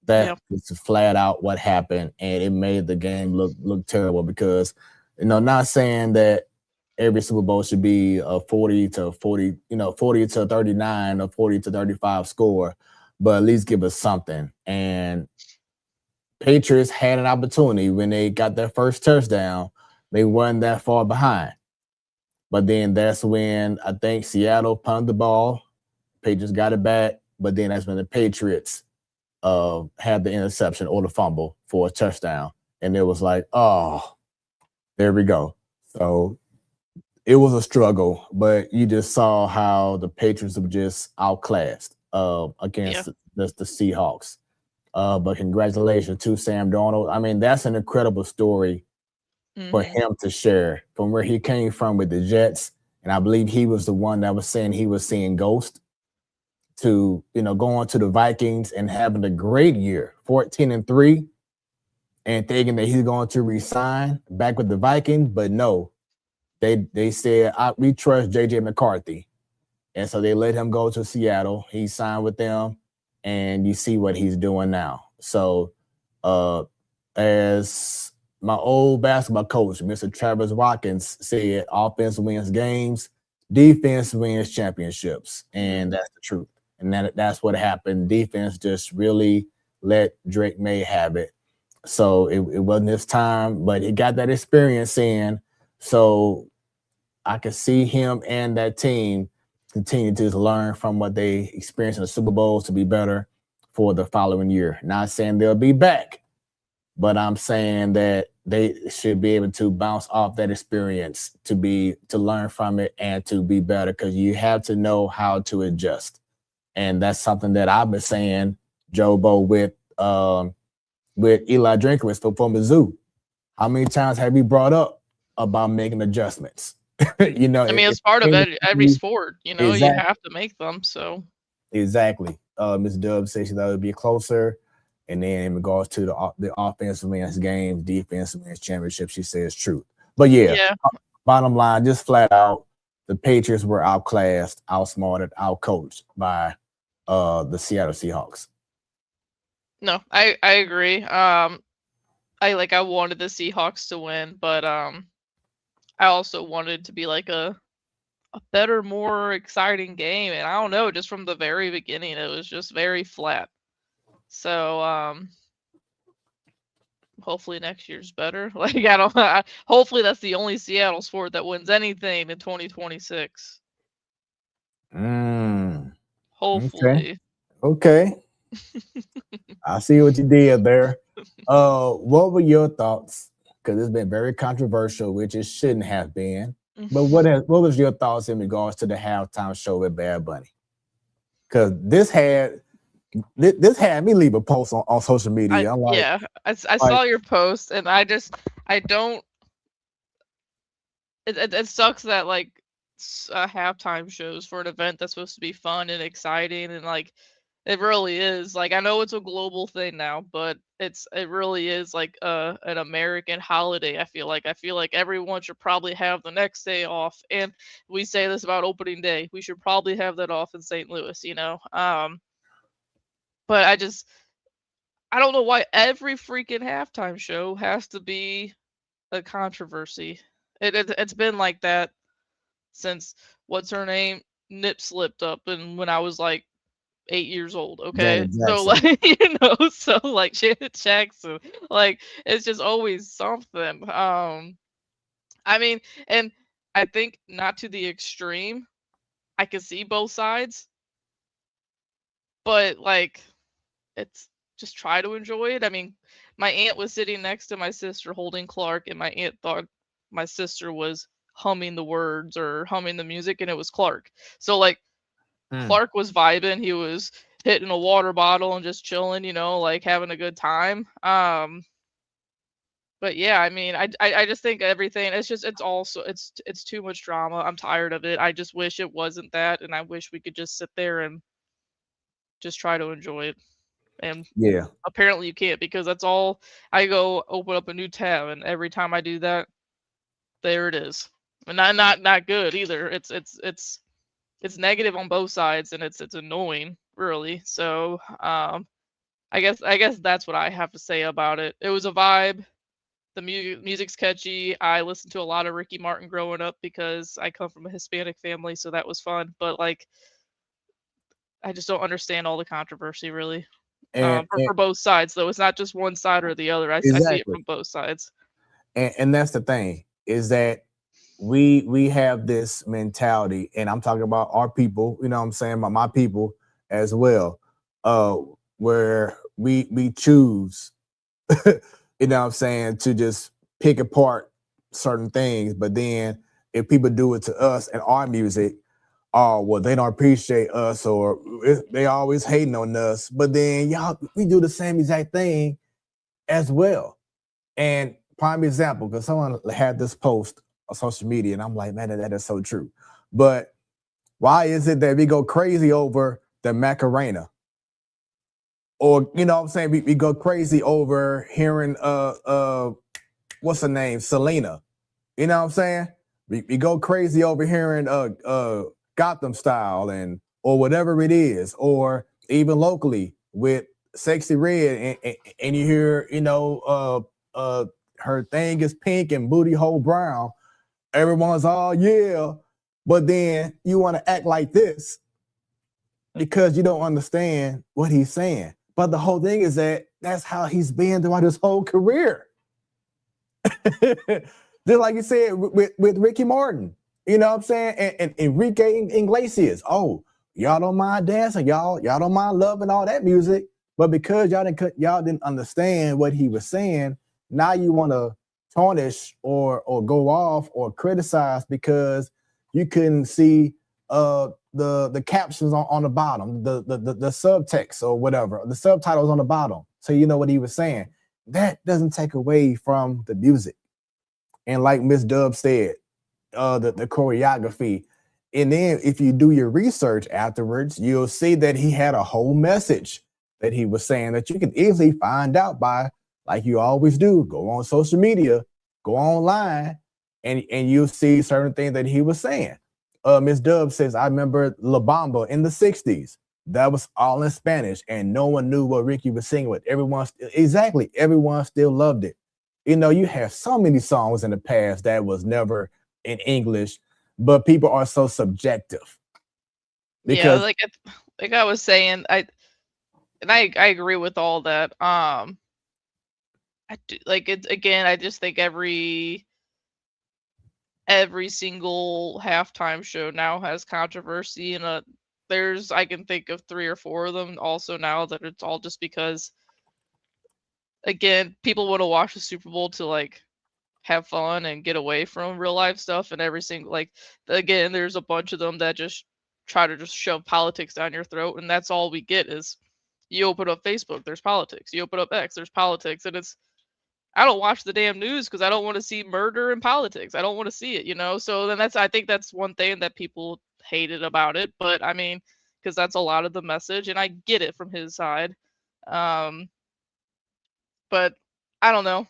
That is flat out what happened, and it made the game look terrible because, not saying that every Super Bowl should be a 40 to 39 or 40 to 35 score, but at least give us something. And Patriots had an opportunity when they got their first touchdown. They weren't that far behind. But then that's when I think Seattle punted the ball. Patriots got it back, but then that's when the Patriots had the interception or the fumble for a touchdown. And it was like, oh, there we go. So it was a struggle, but you just saw how the Patriots were just outclassed against the Seahawks. But congratulations to Sam Darnold. I mean, that's an incredible story for him to share from where he came from with the Jets. And I believe he was the one that was saying he was seeing ghosts, to going to the Vikings and having a great year, 14-3, and thinking that he's going to resign back with the Vikings. But no, they said we trust JJ McCarthy, and so they let him go to Seattle. He signed with them, and you see what he's doing now. So as my old basketball coach, Mr. Travis Watkins, said, offense wins games, defense wins championships, and that's the truth. And that's what happened. Defense just really let Drake May have it. So it wasn't his time, but he got that experience in. So I could see him and that team continue to learn from what they experienced in the Super Bowls to be better for the following year. Not saying they'll be back, but I'm saying that they should be able to bounce off that experience to learn from it and to be better, because you have to know how to adjust. And that's something that I've been saying, Jobo, with Eli Drinkwitz from Mizzou. How many times have we brought up about making adjustments? You know, I mean, it's part of every sport. You know, you have to make them. So exactly. Ms. Dub says she thought it would be closer. And then in regards to the offensive wins games, defensive wins championship, she says truth. But yeah, bottom line, just flat out, the Patriots were outclassed, outsmarted, outcoached by the Seattle Seahawks. No, I agree. I wanted the Seahawks to win, but I also wanted it to be like a better, more exciting game. And I don't know, just from the very beginning, it was just very flat. So hopefully next year's better. Like, I don't. Hopefully that's the only Seattle sport that wins anything in 2026. Hopefully. Okay. I see what you did there. What were your thoughts? Because it's been very controversial, which it shouldn't have been. But what was your thoughts in regards to the halftime show with Bad Bunny? Because this had me leave a post on social media. I saw your post, and I don't. It sucks that like halftime shows for an event that's supposed to be fun and exciting, and like it really is. Like, I know it's a global thing now, but it really is like an American holiday. I feel like everyone should probably have the next day off, and we say this about opening day. We should probably have that off in St. Louis, you know. But I don't know why every freaking halftime show has to be a controversy. It's been like that since what's her name Nip slipped up, and when I was like 8 years old. Okay, so like so like Janet Jackson, like it's just always something. I mean, and I think not to the extreme. I can see both sides, but like it's just try to enjoy it. I mean, my aunt was sitting next to my sister holding Clark, and my aunt thought my sister was humming the words or humming the music, and it was Clark. So like Clark was vibing. He was hitting a water bottle and just chilling, you know, like having a good time. But yeah, I mean, I just think everything, it's too much drama. I'm tired of it. I just wish it wasn't that, and I wish we could just sit there and just try to enjoy it. And apparently you can't, because that's all. I go open up a new tab, and every time I do that, there it is. And not good either. It's negative on both sides, and it's annoying, really. So I guess that's what I have to say about it. It was a vibe. The music's catchy. I listened to a lot of Ricky Martin growing up because I come from a Hispanic family, so that was fun. But like, I just don't understand all the controversy, really. For both sides, though. It's not just one side or the other. I see it from both sides. And that's the thing, is that we have this mentality, and I'm talking about our people, you know what I'm saying, about my people as well, where we choose, you know what I'm saying, to just pick apart certain things. But then if people do it to us and our music, oh, well, they don't appreciate us, or they always hating on us. But then we do the same exact thing as well. And prime example, because someone had this post on social media, and I'm like, man, that is so true. But why is it that we go crazy over the Macarena? Or, you know what I'm saying, we go crazy over hearing what's her name, Selena. You know what I'm saying? We go crazy over hearing Gotham Style or whatever it is, or even locally with Sexy Red, and you hear, you know, her thing is pink and booty hole brown. Everyone's all, yeah, but then you want to act like this. because you don't understand what he's saying. But the whole thing is that that's how he's been throughout his whole career. Just like you said with Ricky Martin, you know what I'm saying? And Enrique Iglesias. Oh, y'all don't mind dancing, y'all don't mind loving all that music. But because y'all didn't understand what he was saying, now you want to tarnish or go off or criticize because you couldn't see the captions on the bottom, the subtext or whatever, the subtitles on the bottom, so you know what he was saying. That doesn't take away from the music. And like Miss Dub said, the choreography. And then if you do your research afterwards, you'll see that he had a whole message that he was saying that you can easily find out by, like you always do, go on social media, go online, and you'll see certain things that he was saying. Miss Dub says, I remember La Bamba in the 60s. That was all in Spanish, and no one knew what Ricky was singing with. Everyone still loved it. You know, you have so many songs in the past that was never in English, but people are so subjective. Because like I was saying, I agree with all that. I do, like it's again, I just think every single halftime show now has controversy, and I can think of 3 or 4 of them also now that it's all just because, again, people want to watch the Super Bowl to like have fun and get away from real life stuff, and every single again, there's a bunch of them that just try to just shove politics down your throat, and that's all we get is you open up Facebook, there's politics. You open up X, there's politics, and I don't watch the damn news because I don't want to see murder and politics. I don't want to see it, you know? So then I think that's one thing that people hated about it. But I mean, because that's a lot of the message, and I get it from his side. But I don't know.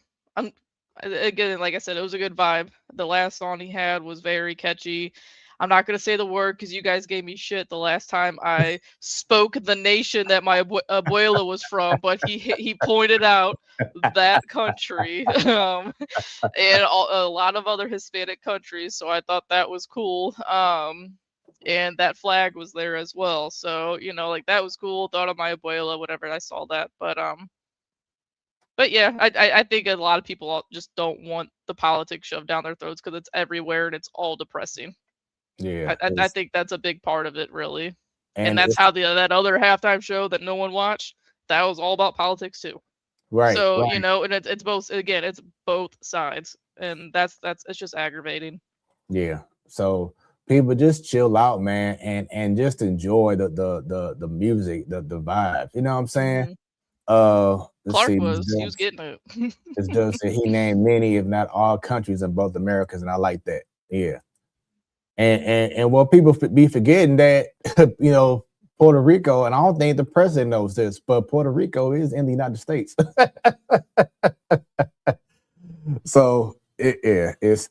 Again, like I said, it was a good vibe. The last song he had was very catchy. I'm not going to say the word because you guys gave me shit the last time I spoke the nation that my abuela was from, but he pointed out that country and a lot of other Hispanic countries, so I thought that was cool. And that flag was there as well, so you know, like that was cool. Thought of my abuela whenever I saw that, but yeah, I think a lot of people just don't want the politics shoved down their throats because it's everywhere and it's all depressing. yeah, I think that's a big part of it, really. And and that's how that other halftime show that no one watched, that was all about politics too. right, So, right. you know, and it's both, again, it's both sides. And that's it's just aggravating. Yeah. So people just chill out, man, and just enjoy the music, the vibe. You know what I'm saying? Let's Clark see. he was getting it. This does say he named many, if not all, countries in both Americas, and I like that. Yeah. And what people be forgetting that, you know, Puerto Rico, and I don't think the president knows this, but Puerto Rico is in the United States. So it's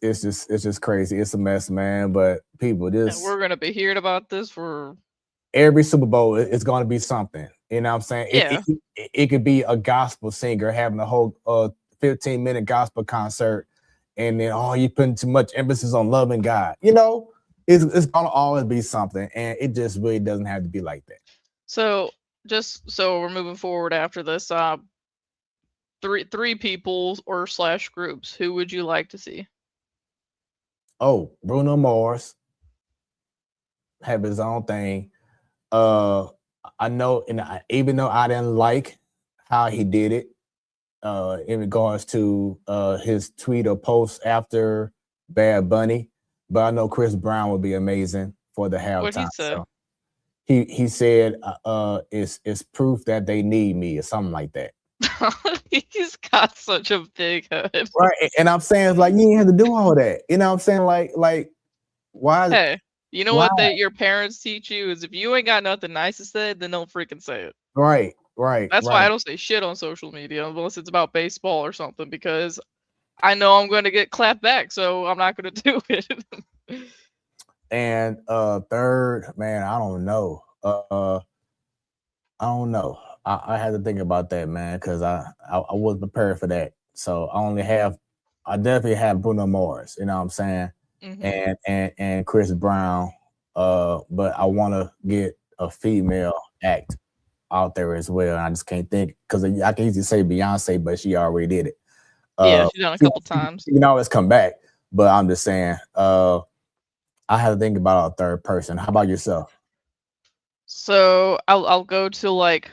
just crazy. It's a mess, man. But people just, and we're gonna be hearing about this for every Super Bowl. It's going to be something. You know what I'm saying? Yeah. It could be a gospel singer having a whole 15-minute gospel concert, and then you putting too much emphasis on loving God. You know, it's gonna always be something, and it just really doesn't have to be like that. So just so we're moving forward after this, three people or / groups, who would you like to see? Oh, Bruno Mars have his own thing. I know, and even though I didn't like how he did it, in regards to his tweet or post after Bad Bunny, but I know Chris Brown would be amazing for the halftime. What'd he say? So he said, it's proof that they need me or something like that. He's got such a big head. Right, and I'm saying, it's like, you ain't have to do all that. You know what I'm saying? Like why? Hey, you know what your parents teach you is if you ain't got nothing nice to say, then don't freaking say it. Right. That's why I don't say shit on social media unless it's about baseball or something, because I know I'm going to get clapped back, so I'm not going to do it. And third, man, I don't know. I don't know. I had to think about that, man, because I wasn't prepared for that. So I definitely have Bruno Mars, you know what I'm saying, and Chris Brown. But I want to get a female act out there as well. And I just can't think because I can easily say Beyonce, but she already did it. Yeah, she's done a couple times. She can always come back, but I'm just saying, I have to think about a third person. How about yourself? So I'll go to like,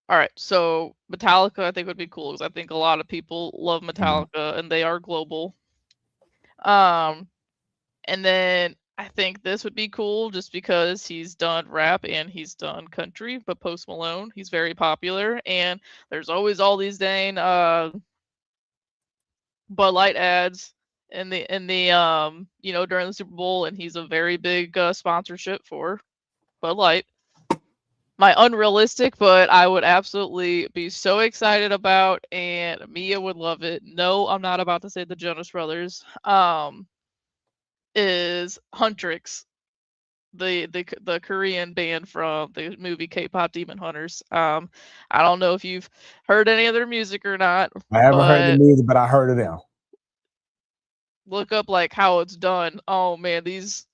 all right. So Metallica, I think would be cool because I think a lot of people love Metallica and they are global. And then I think this would be cool just because he's done rap and he's done country, but Post Malone, he's very popular, and there's always all these dang Bud Light ads in the during the Super Bowl, and he's a very big sponsorship for Bud Light. My unrealistic, but I would absolutely be so excited about, and Mia would love it. No, I'm not about to say the Jonas Brothers. Is Huntrix, the Korean band from the movie K-pop Demon Hunters. I don't know if you've heard any of their music or not. I haven't heard the music, but I heard of them. Look up like how it's done. Oh man, it's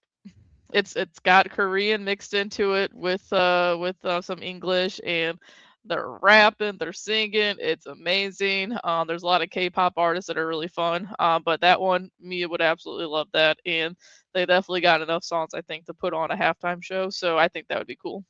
got Korean mixed into it with some English, and they're rapping, they're singing. It's amazing. There's a lot of K-pop artists that are really fun. But that one, Mia would absolutely love that, and they definitely got enough songs, I think, to put on a halftime show. So I think that would be cool.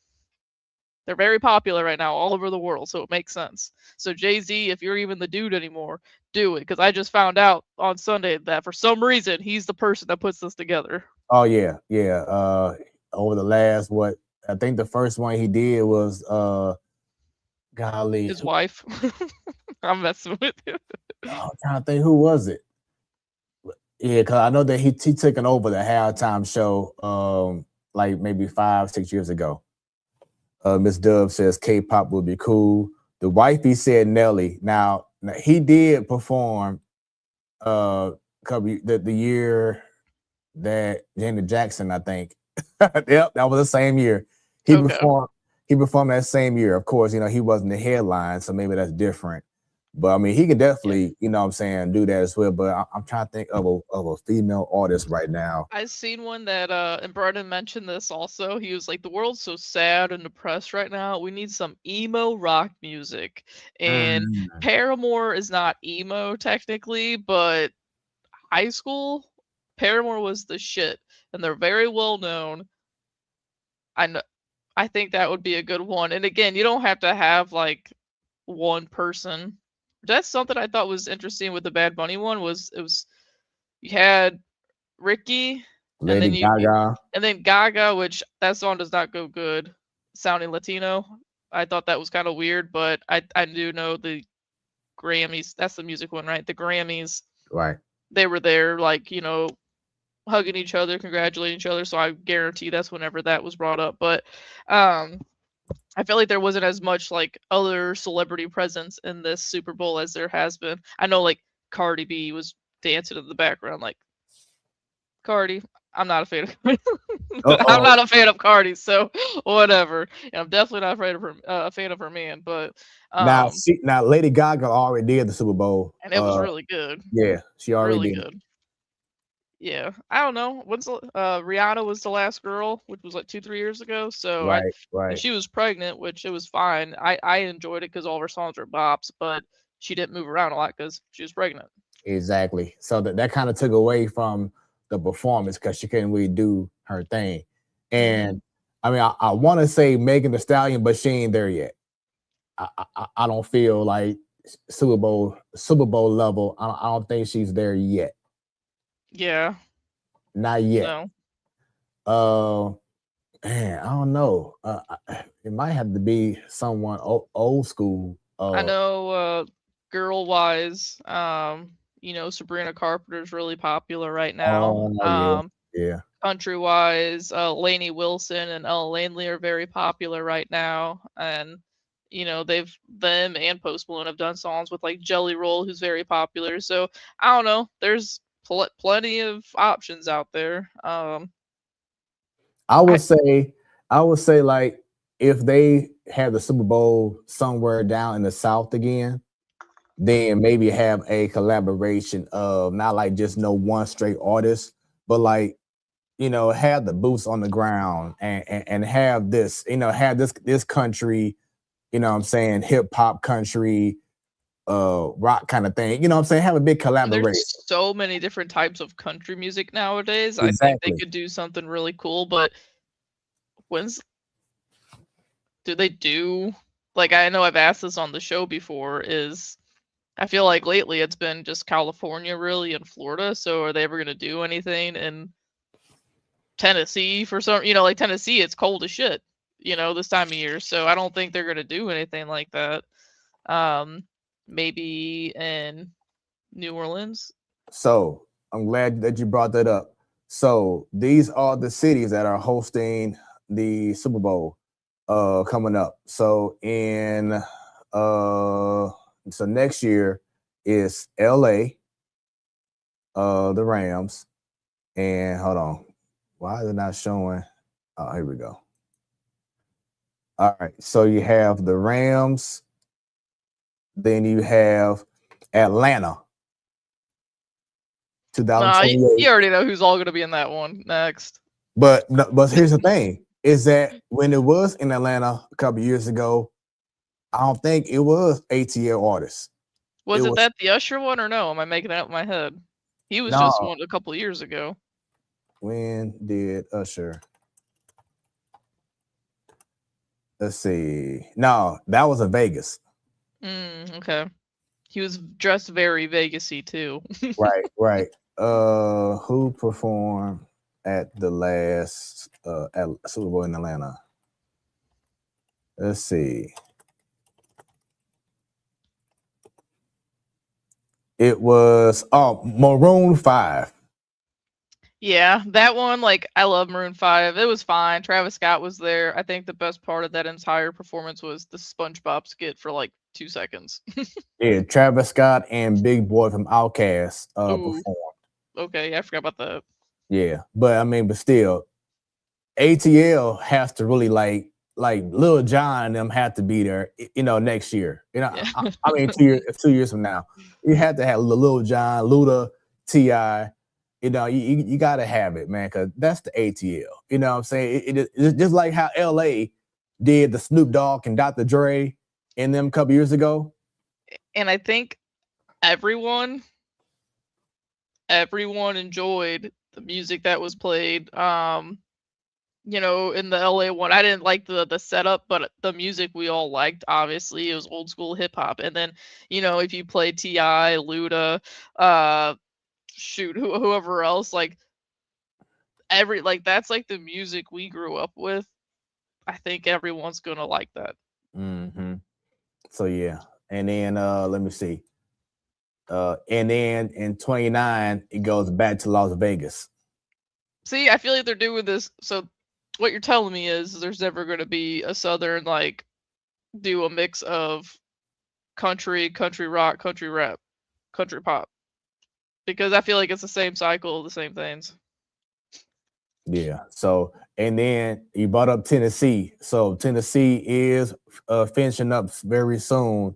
They're very popular right now all over the world, so it makes sense. So Jay-Z, if you're even the dude anymore, do it, because I just found out on Sunday that for some reason he's the person that puts this together. Oh yeah. Over the last I think the first one he did was golly, his wife. I'm messing with you. I'm trying to think, who was it? Yeah, because I know that he taken over the halftime show like maybe 5-6 years ago. Miss Dove says K-pop would be cool. The wifey said Nelly. Now he did perform the year that Janet Jackson, I think. Yep, that was the same year. He performed that same year. Of course, he wasn't the headline, so maybe that's different. But I mean, he could definitely, do that as well. But I'm trying to think of a female artist right now. I've seen one that and Brendan mentioned this also. He was like, the world's so sad and depressed right now. We need some emo rock music. And Paramore is not emo technically, but high school, Paramore was the shit. And they're very well known. I think that would be a good one. And again, you don't have to have like one person. That's something I thought was interesting with the Bad Bunny one was you had Ricky, Lady Gaga, and then Gaga, which that song does not go good sounding Latino. I thought that was kind of weird, but I do know the Grammys. That's the music one, right? The Grammys, right? They were there, like hugging each other, congratulating each other. So I guarantee that's whenever that was brought up. But I feel like there wasn't as much like other celebrity presence in this Super Bowl as there has been. I know like Cardi B was dancing in the background, like Cardi. I'm not a fan of Cardi. I'm not a fan of Cardi, so whatever. And I'm definitely not afraid of her, a fan of her man. But now Lady Gaga already did the Super Bowl, and it was really good. Yeah, she already really did. Good. Yeah, I don't know. Rihanna was the last girl, which was like 2-3 years ago. So right. And she was pregnant, which it was fine. I enjoyed it because all of her songs were bops, but she didn't move around a lot because she was pregnant. Exactly. So that kind of took away from the performance because she couldn't really do her thing. And I mean, I want to say Megan Thee Stallion, but she ain't there yet. I don't feel like Super Bowl level. I don't think she's there yet. Yeah. Not yet. No. Man, I don't know. It might have to be someone old school. I know girl wise, Sabrina Carpenter's really popular right now. Yeah. Country wise, Lainey Wilson and Ella Langley are very popular right now. And them and Post Malone have done songs with like Jelly Roll, who's very popular. So I don't know. There's plenty of options out there. I would say like if they had the Super Bowl somewhere down in the South again, then maybe have a collaboration of not like just no one straight artist, but like have the boots on the ground and have this, have this country, what I'm saying, hip hop country, rock kind of thing. What I'm saying? Have a big collaboration. There's so many different types of country music nowadays. I think they Exactly. could do something really cool, but do they do, like, I know I've asked this on the show before, I feel like lately it's been just California really and Florida. So are they ever gonna do anything in Tennessee for some, like Tennessee, it's cold as shit, this time of year. So I don't think they're gonna do anything like that. Maybe in New Orleans. So I'm glad that you brought that up. So these are the cities that are hosting the Super Bowl coming up. So so next year is LA, the Rams, and hold on. Why is it not showing? Oh, here we go. All right. So you have the Rams, then you have Atlanta. 2028. You already know who's all going to be in that one next. But here's the thing: is that when it was in Atlanta a couple years ago, I don't think it was ATL artists. Was it that the Usher one or no? Am I making it up in my head? He was just one a couple of years ago. When did Usher? Let's see. No, that was in Vegas. Okay. He was dressed very Vegas-y too. Right. Who performed at the last Super Bowl in Atlanta? Let's see. It was Maroon 5. Yeah, that one, like, I love Maroon 5. It was fine. Travis Scott was there. I think the best part of that entire performance was the SpongeBob skit for like 2 seconds. Yeah, Travis Scott and Big Boy from Outkast performed. Okay, I forgot about that. Yeah, but still, ATL has to really like Lil Jon and them have to be there, next year. Yeah. I mean 2 years from now, you have to have Lil Jon, Luda, T.I. You got to have it, man, because that's the ATL. You know what I'm saying? It's just like how LA did the Snoop Dogg and Dr. Dre in them a couple years ago. And I think everyone enjoyed the music that was played. In the LA one, I didn't like the setup, but the music we all liked. Obviously, it was old school hip hop. And then, if you play T.I., Luda, whoever else, like that's like the music we grew up with. I think everyone's gonna like that. Mm-hmm. So yeah, and then let me see. And then in 29, it goes back to Las Vegas. See, I feel like they're doing this. So what you're telling me is there's never going to be a Southern, like, do a mix of country rock, country rap, country pop. Because I feel like it's the same cycle of the same things. Yeah. So, and then you brought up Tennessee. So Tennessee is finishing up very soon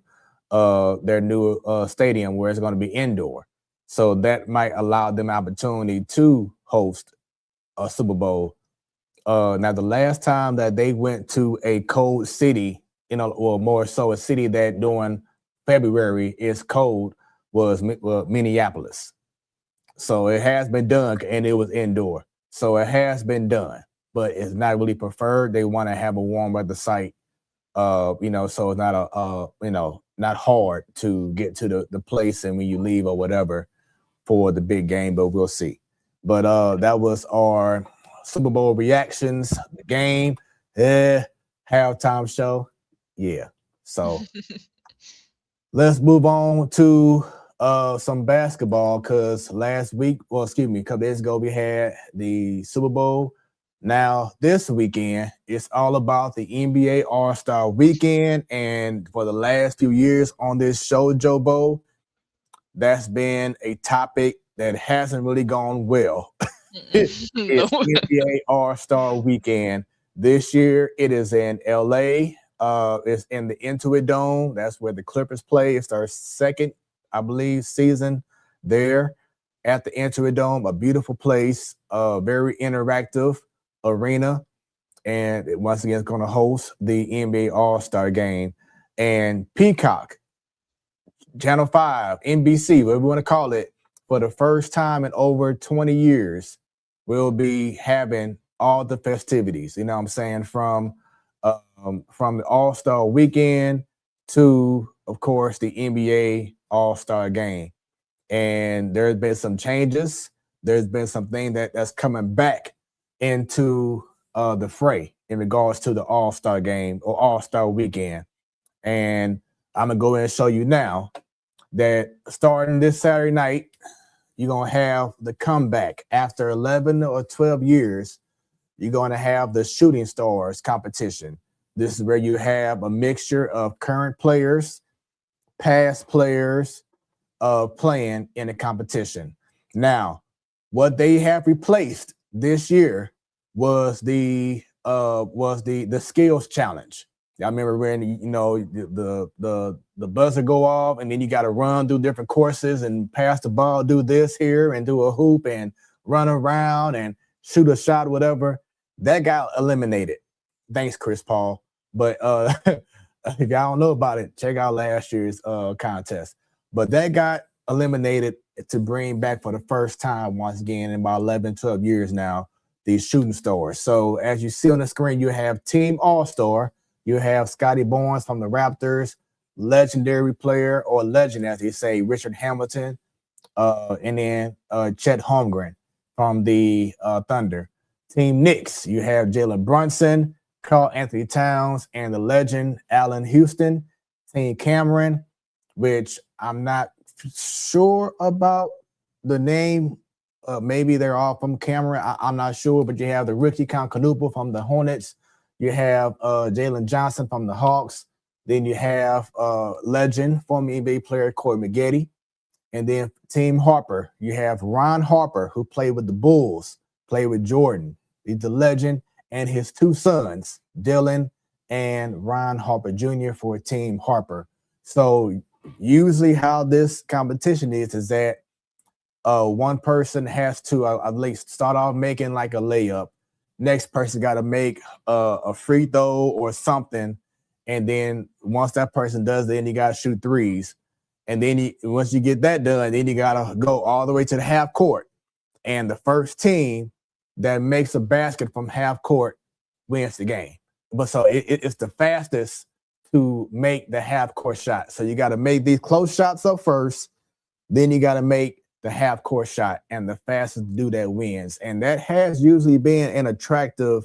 their new stadium where it's going to be indoor. So that might allow them opportunity to host a Super Bowl. Now, the last time that they went to a cold city, or more so a city that during February is cold, was Minneapolis. So it has been done, and it was indoor. So it has been done, but it's not really preferred. They want to have a warm weather site, so it's not not hard to get to the place and when you leave or whatever for the big game, but we'll see. But that was our Super Bowl reactions, the game, halftime show. Yeah. So let's move on to some basketball, because a couple days ago we had the Super Bowl. Now this weekend it's all about the NBA All-Star Weekend, and for the last few years on this show, Joe Bo, that's been a topic that hasn't really gone well. It's NBA All-Star Weekend. This year it is in LA. It's in the Intuit Dome. That's where the Clippers play. It's their second, I believe, season there. at the Entry Dome, a beautiful place, very interactive arena. And once again, it's going to host the NBA All-Star Game. And Peacock, Channel 5, NBC, whatever you want to call it, for the first time in over 20 years, we'll be having all the festivities. You know what I'm saying? From the All-Star Weekend to, of course, the NBA All-Star Game. And there's been some changes. There's been something that's coming back into the fray in regards to the All-Star Game or All-Star Weekend. And I'm going to go ahead and show you now that starting this Saturday night, you're going to have the comeback. After 11 or 12 years, you're going to have the Shooting Stars competition. This is where you have a mixture of current players, past players, playing in a competition. Now, what they have replaced this year was the skills challenge. I remember when the buzzer go off, and then you got to run through different courses and pass the ball, do this here, and do a hoop and run around and shoot a shot, whatever. That got eliminated. Thanks, Chris Paul. But if y'all don't know about it, check out last year's contest. But that got eliminated to bring back for the first time once again in about 11, 12 years now, these Shooting Stars. So as you see on the screen, you have Team All-Star. You have Scotty Barnes from the Raptors, legendary player, or legend, as they say, Richard Hamilton, and then Chet Holmgren from the Thunder. Team Knicks, you have Jalen Brunson, Karl Anthony Towns, and the legend Allen Houston. Team Cameron, which I'm not sure about the name. Maybe they're all from Cameron. I'm not sure, but you have the rookie Concanupo from the Hornets. You have Jalen Johnson from the Hawks. Then you have legend, former NBA player Corey Maggette. And then Team Harper, you have Ron Harper, who played with the Bulls, played with Jordan. He's the legend, and his two sons, Dylan and Ron Harper Jr. for Team Harper. So usually how this competition is that one person has to at least start off making like a layup. Next person got to make a free throw or something. And then once that person does, then you got to shoot threes. And then once you get that done, then you got to go all the way to the half court. And the first team that makes a basket from half court wins the game. But so it's the fastest to make the half court shot. So you got to make these close shots up first. Then you got to make the half court shot, and the fastest to do that wins. And that has usually been an attractive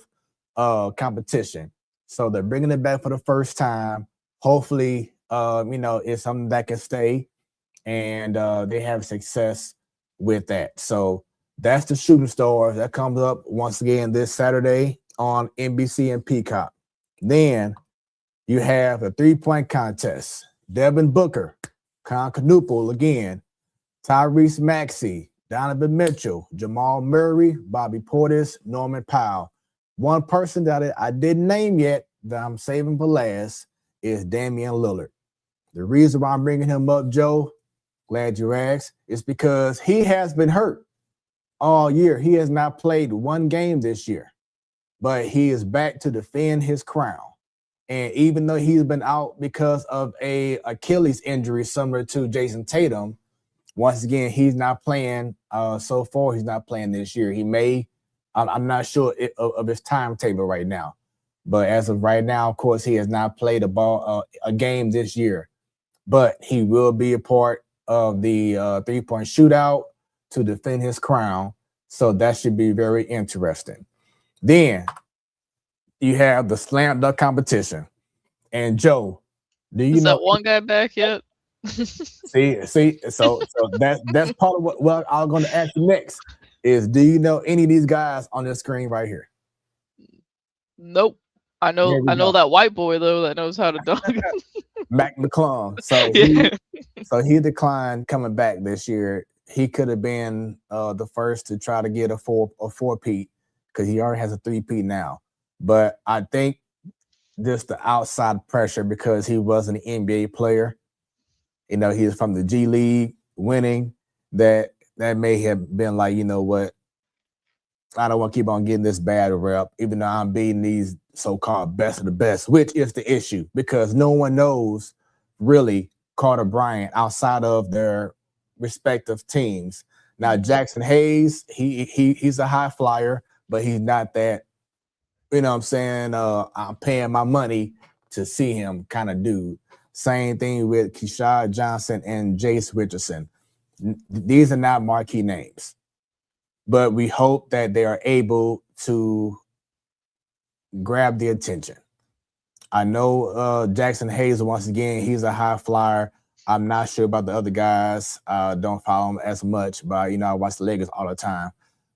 competition. So they're bringing it back for the first time. Hopefully, it's something that can stay, and they have success with that. So that's the Shooting Stars. That comes up once again this Saturday on NBC and Peacock. Then you have a 3-point contest. Devin Booker, Concanupo again, Tyrese Maxey, Donovan Mitchell, Jamal Murray, Bobby Portis, Norman Powell. One person that I didn't name yet that I'm saving for last is Damian Lillard. The reason why I'm bringing him up, Joe, glad you asked, is because he has been hurt all year. He has not played one game this year, but he is back to defend his crown. And even though he's been out because of a Achilles injury similar to Jason Tatum, once again, he's not playing so far. He's not playing this year. He may, I'm not sure of his timetable right now. But as of right now, of course, he has not played a game this year. But he will be a part of the 3-point shootout to defend his crown. So that should be very interesting. Then you have the slam dunk competition. And Joe, do you know that one guy back yet? See, so that's part of what I'm going to ask you next is, do you know any of these guys on this screen right here? Nope. I know that white boy though that knows how to dunk. Mac McClung. So he declined coming back this year. He could have been the first to try to get a four-peat because he already has a 3-peat now. But I think just the outside pressure because he was an NBA player. You know, he's from the G League winning, that that may have been like, you know what, I don't want to keep on getting this bad rep, even though I'm beating these so-called best of the best, which is the issue because no one knows really Carter Bryant outside of their respective teams. Now, Jackson Hayes, he's a high flyer, but he's not that, you know what I'm saying? I'm paying my money to see him kind of dude. Same thing with Keshad Johnson and Jace Richardson. These are not marquee names, but we hope that they are able to grab the attention. I know Jackson Hayes, once again, he's a high flyer. I'm not sure about the other guys. Don't follow them as much, but, you know, I watch the Lakers all the time.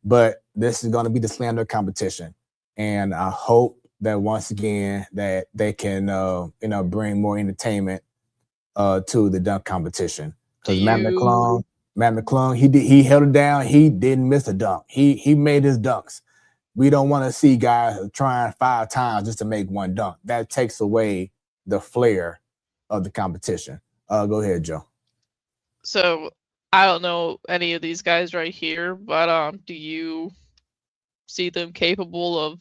But this is going to be the slander competition. And I hope that once again that they can, you know, bring more entertainment to the dunk competition. Because Matt McClung, he held it down. He didn't miss a dunk. He made his dunks. We don't want to see guys trying 5 times just to make one dunk. That takes away the flair of the competition. Go ahead, Joe. So I don't know any of these guys right here, but do you see them capable of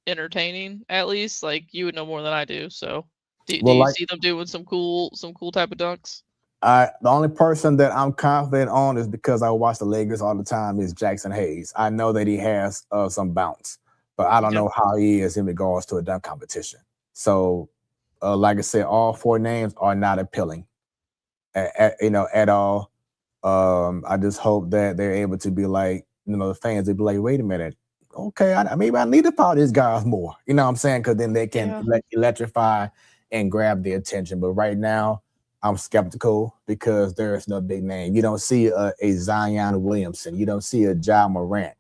entertaining at least? Like you would know more than I do. So do you see them doing some cool type of dunks? The only person that I'm confident on is because I watch the Lakers all the time is Jackson Hayes. I know that he has some bounce, but I don't know how he is in regards to a dunk competition. So, like I said, all 4 names are not appealing, you know, at all. I just hope that they're able to be like, you know, the fans, they be like, wait a minute, okay, maybe I need to follow these guys more. You know what I'm saying? Because then they can electrify and grab the attention. But right now, I'm skeptical because there is no big name. You don't see a Zion Williamson. You don't see a Ja Morant.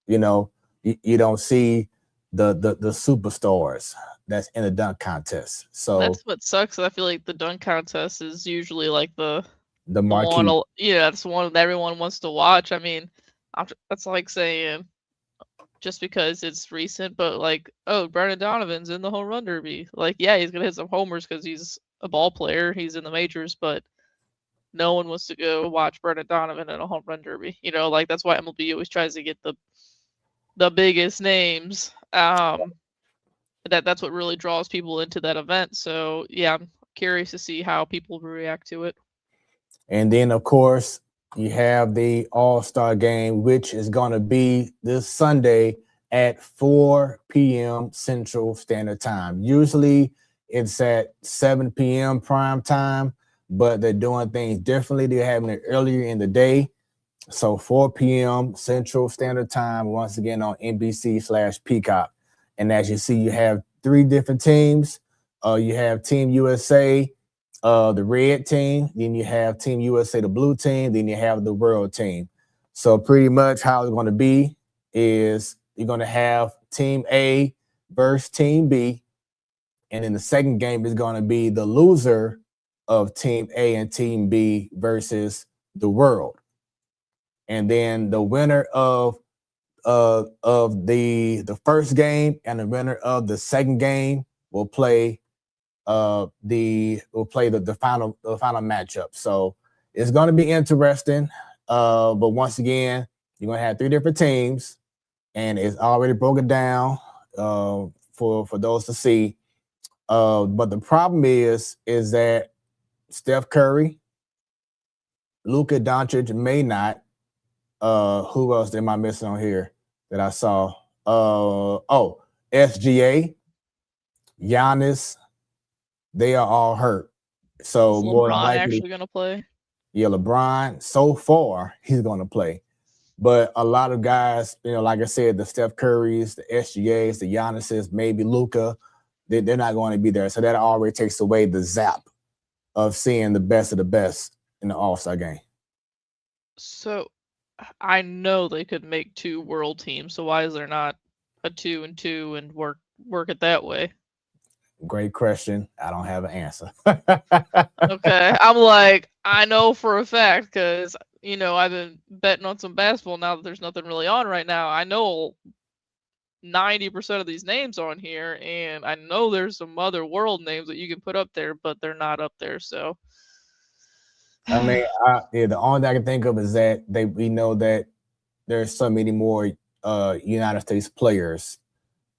You know, you don't see the superstars that's in the dunk contest. So that's what sucks. I feel like the dunk contest is usually like the marquee. one, that's the one that everyone wants to watch. I mean, that's like saying just because it's recent, but like, oh, Brandon Donovan's in the home run derby. Like, yeah, he's gonna hit some homers because he's a ball player. He's in the majors, but no one wants to go watch Brandon Donovan in a home run derby. You know, like that's why MLB always tries to get the biggest names. That's what really draws people into that event. So yeah, I'm curious to see how people react to it. And then, of course, you have the All-Star game, which is going to be this Sunday at 4 p.m. Central Standard Time. Usually it's at 7 p.m. prime time, but they're doing things differently. They're having it earlier in the day. So 4 p.m. Central Standard Time, once again on NBC/Peacock. And as you see, you have 3 different teams. You have Team USA, the red team, then you have Team USA, the blue team, then you have the world team. So pretty much how it's going to be is you're going to have Team A versus Team B. And then the second game is going to be the loser of Team A and Team B versus the world. And then the winner of the first game and the winner of the second game will play the final matchup. So it's going to be interesting. But once again, you're going to have 3 different teams, and it's already broken down for those to see. But the problem is that Steph Curry, Luka Doncic may not. Who else am I missing on here that I saw? SGA, Giannis. They are all hurt. So more LeBron likely actually gonna play. Yeah, LeBron, so far, he's gonna play. But a lot of guys, you know, like I said, the Steph Currys, the SGAs, the Giannis's, maybe Luka, they're not going to be there. So that already takes away the zap of seeing the best of the best in the All-Star game. So I know they could make 2 world teams. So why is there not a 2 and 2 and work it that way? Great question. I don't have an answer. Okay. I'm like, I know for a fact because, you know, I've been betting on some basketball now that there's nothing really on right now. I know 90% of these names on here, and I know there's some other world names that you can put up there, but they're not up there. So I mean, the only thing I can think of is that we know that there's so many more United States players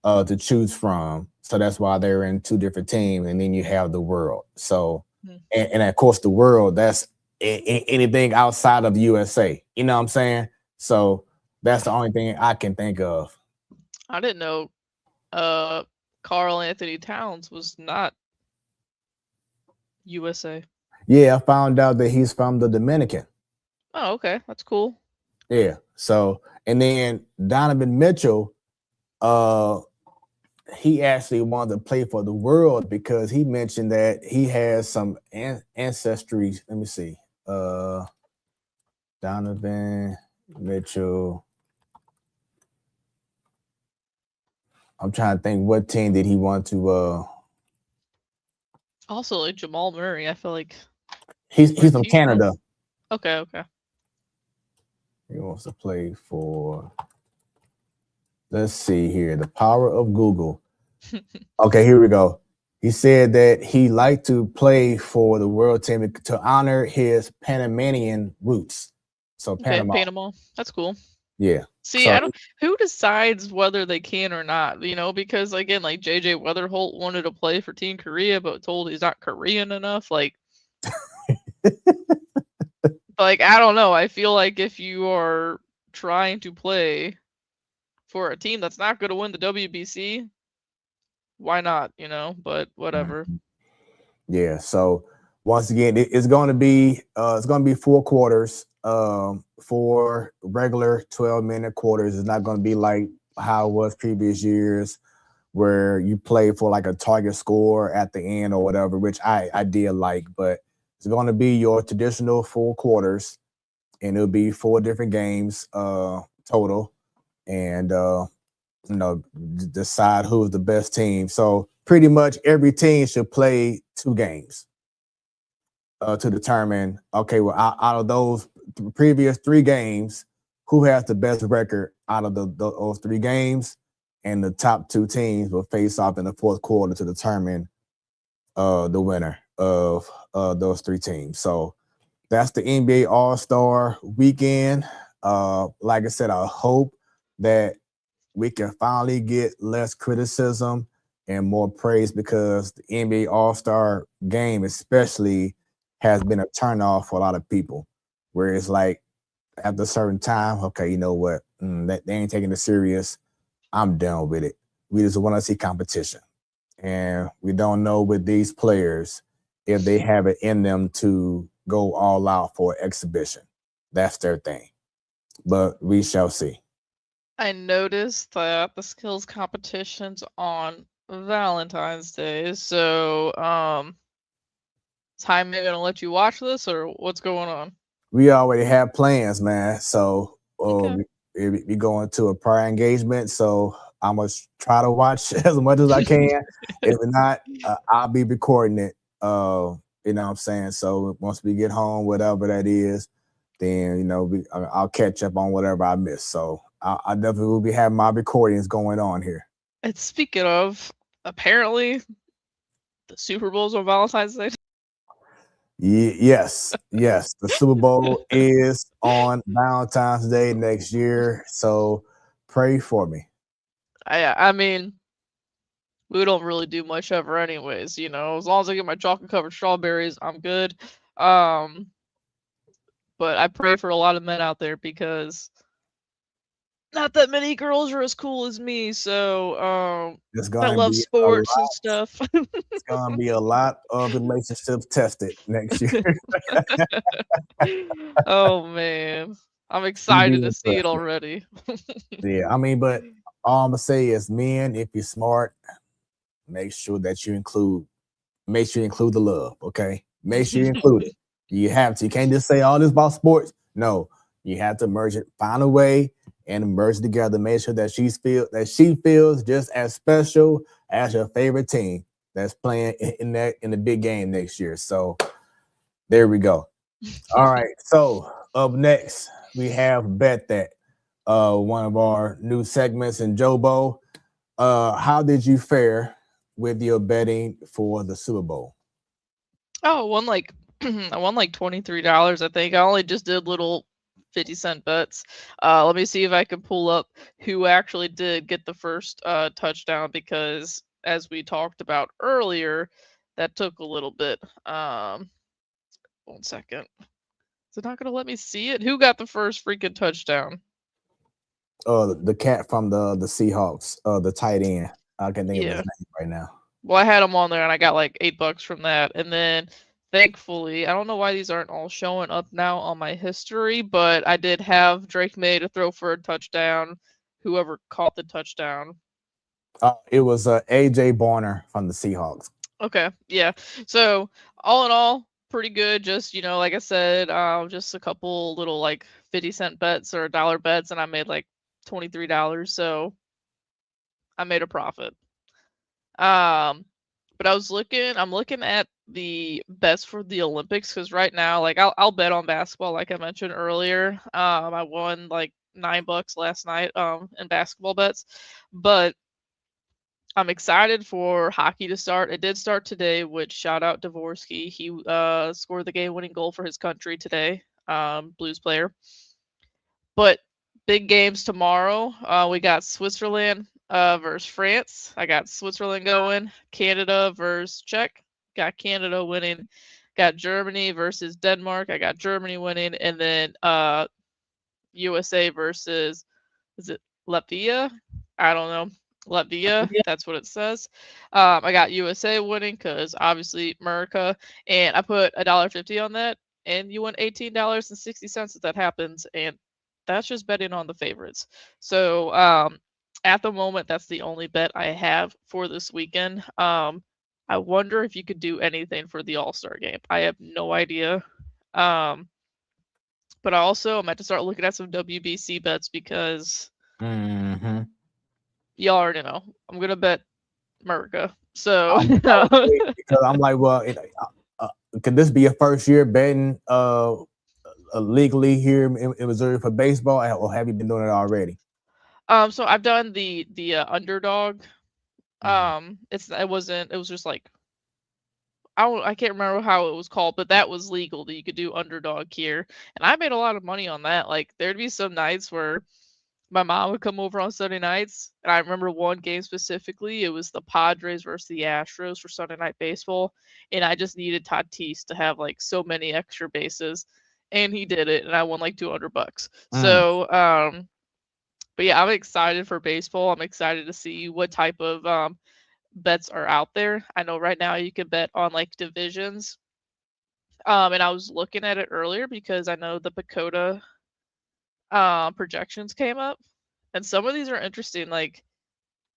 to choose from. So that's why they're in two different teams, and then you have the world. So, and of course, the world, that's anything outside of the USA. You know what I'm saying? So that's the only thing I can think of. I didn't know Carl Anthony Towns was not USA. Yeah, I found out that he's from the Dominican. Oh, okay. That's cool. Yeah. So, and then Donovan Mitchell, he actually wanted to play for the world because he mentioned that he has some ancestry. Let me see. Donovan Mitchell. I'm trying to think, what team did he want to Also, like Jamal Murray, I feel like he's from Canada. Okay. He wants to play for, let's see here, the power of Google. Okay, here we go. He said that he liked to play for the world team to honor his Panamanian roots. So Panama. That's cool. Yeah. See, so, who decides whether they can or not, because again, like JJ Weatherholt wanted to play for Team Korea, but told he's not Korean enough. Like, like, I don't know. I feel like if you are trying to play for a team that's not going to win the WBC, why not, but whatever. Yeah. So once again, it's going to be 4 quarters, 4 regular 12-minute quarters. It's not going to be like how it was previous years where you play for like a target score at the end or whatever, which I did like, but it's going to be your traditional 4 quarters, and it'll be 4 different games total, and decide who's the best team. So pretty much every team should play 2 games to determine, okay, well, out of those previous 3 games, who has the best record out of those 3 games, and the top 2 teams will face off in the 4th quarter to determine the winner of those 3 teams. So that's the NBA All-Star weekend. Like I said, I hope that we can finally get less criticism and more praise, because the NBA All-Star game especially has been a turnoff for a lot of people, where it's like after a certain time, okay, you know what, they ain't taking it serious. I'm done with it. We just want to see competition. And we don't know with these players if they have it in them to go all out for exhibition. That's their thing. But we shall see. I noticed that the skills competition's on Valentine's Day, so Jaime gonna let you watch this, or what's going on? We already have plans, man. So Okay. we going to a prior engagement, so I must try to watch as much as I can. If not, I'll be recording it. You know what I'm saying? So once we get home, whatever that is, then I'll catch up on whatever I missed. So I definitely will be having my recordings going on here. And speaking of, apparently the Super Bowl's on Valentine's Day. Yes. The Super Bowl is on Valentine's Day next year. So pray for me. I mean, we don't really do much ever anyways, as long as I get my chocolate covered strawberries, I'm good. But I pray for a lot of men out there, because not that many girls are as cool as me, so I love sports and stuff. It's gonna be a lot of relationships tested next year. Oh man, I'm excited to see it already. Yeah, I mean, but all I'm gonna say is, men, if you're smart, make sure you include the love. Okay, make sure you include it. You have to. You can't just say all this about sports. No, you have to merge it. Find a way and merge it together. Make sure that she feels just as special as your favorite team that's playing in the big game next year. So there we go. All right. So up next we have Bet That, one of our new segments. And Jobo, how did you fare with your betting for the Super Bowl? Oh, won like I won like $23, I think. I only just did little 50-cent bets. Let me see if I can pull up who actually did get the first touchdown, because as we talked about earlier, that took a little bit. 1 second. Is it not going to let me see it? Who got the first freaking touchdown? The cat from the Seahawks, the tight end. I can't think of his Yeah. name right now. Well, I had them on there and I got like $8 from that. And then thankfully, I don't know why these aren't all showing up now on my history, but I did have Drake May to throw for a touchdown. Whoever caught the touchdown. It was AJ Barner from the Seahawks. Okay, yeah. So all in all, pretty good. Just, like I said, just a couple little like 50-cent bets or dollar bets, and I made like $23. So I made a profit. But I'm looking at the bets for the Olympics, because right now, like I'll bet on basketball, like I mentioned earlier. I won like $9 last night in basketball bets, but I'm excited for hockey to start. It did start today, which shout out Dvorsky. He scored the game-winning goal for his country today, Blues player. But big games tomorrow. We got Switzerland versus France. I got Switzerland going. Canada versus Czech. Got Canada winning. Got Germany versus Denmark. I got Germany winning. And then USA versus, is it Latvia? I don't know. Latvia, that's what it says. I got USA winning because obviously America, and I put $1.50 on that, and you win $18.60 if that happens, and that's just betting on the favorites. So at the moment, that's the only bet I have for this weekend. I wonder if you could do anything for the All-Star game. I have no idea. But I also am about to start looking at some WBC bets, because y'all already know I'm gonna bet America. So because I'm like, well, could this be your first year betting legally here in Missouri for baseball, or have you been doing it already? So I've done the underdog. It was just like, I can't remember how it was called, but that was legal, that you could do underdog here, and I made a lot of money on that. Like there'd be some nights where my mom would come over on Sunday nights, and I remember one game specifically. It was the Padres versus the Astros for Sunday Night Baseball, and I just needed Tatis to have like so many extra bases, and he did it, and I won like $200. So, but yeah, I'm excited for baseball. I'm excited to see what type of bets are out there. I know right now you can bet on like divisions, and I was looking at it earlier because I know the Pacoda projections came up, and some of these are interesting. Like,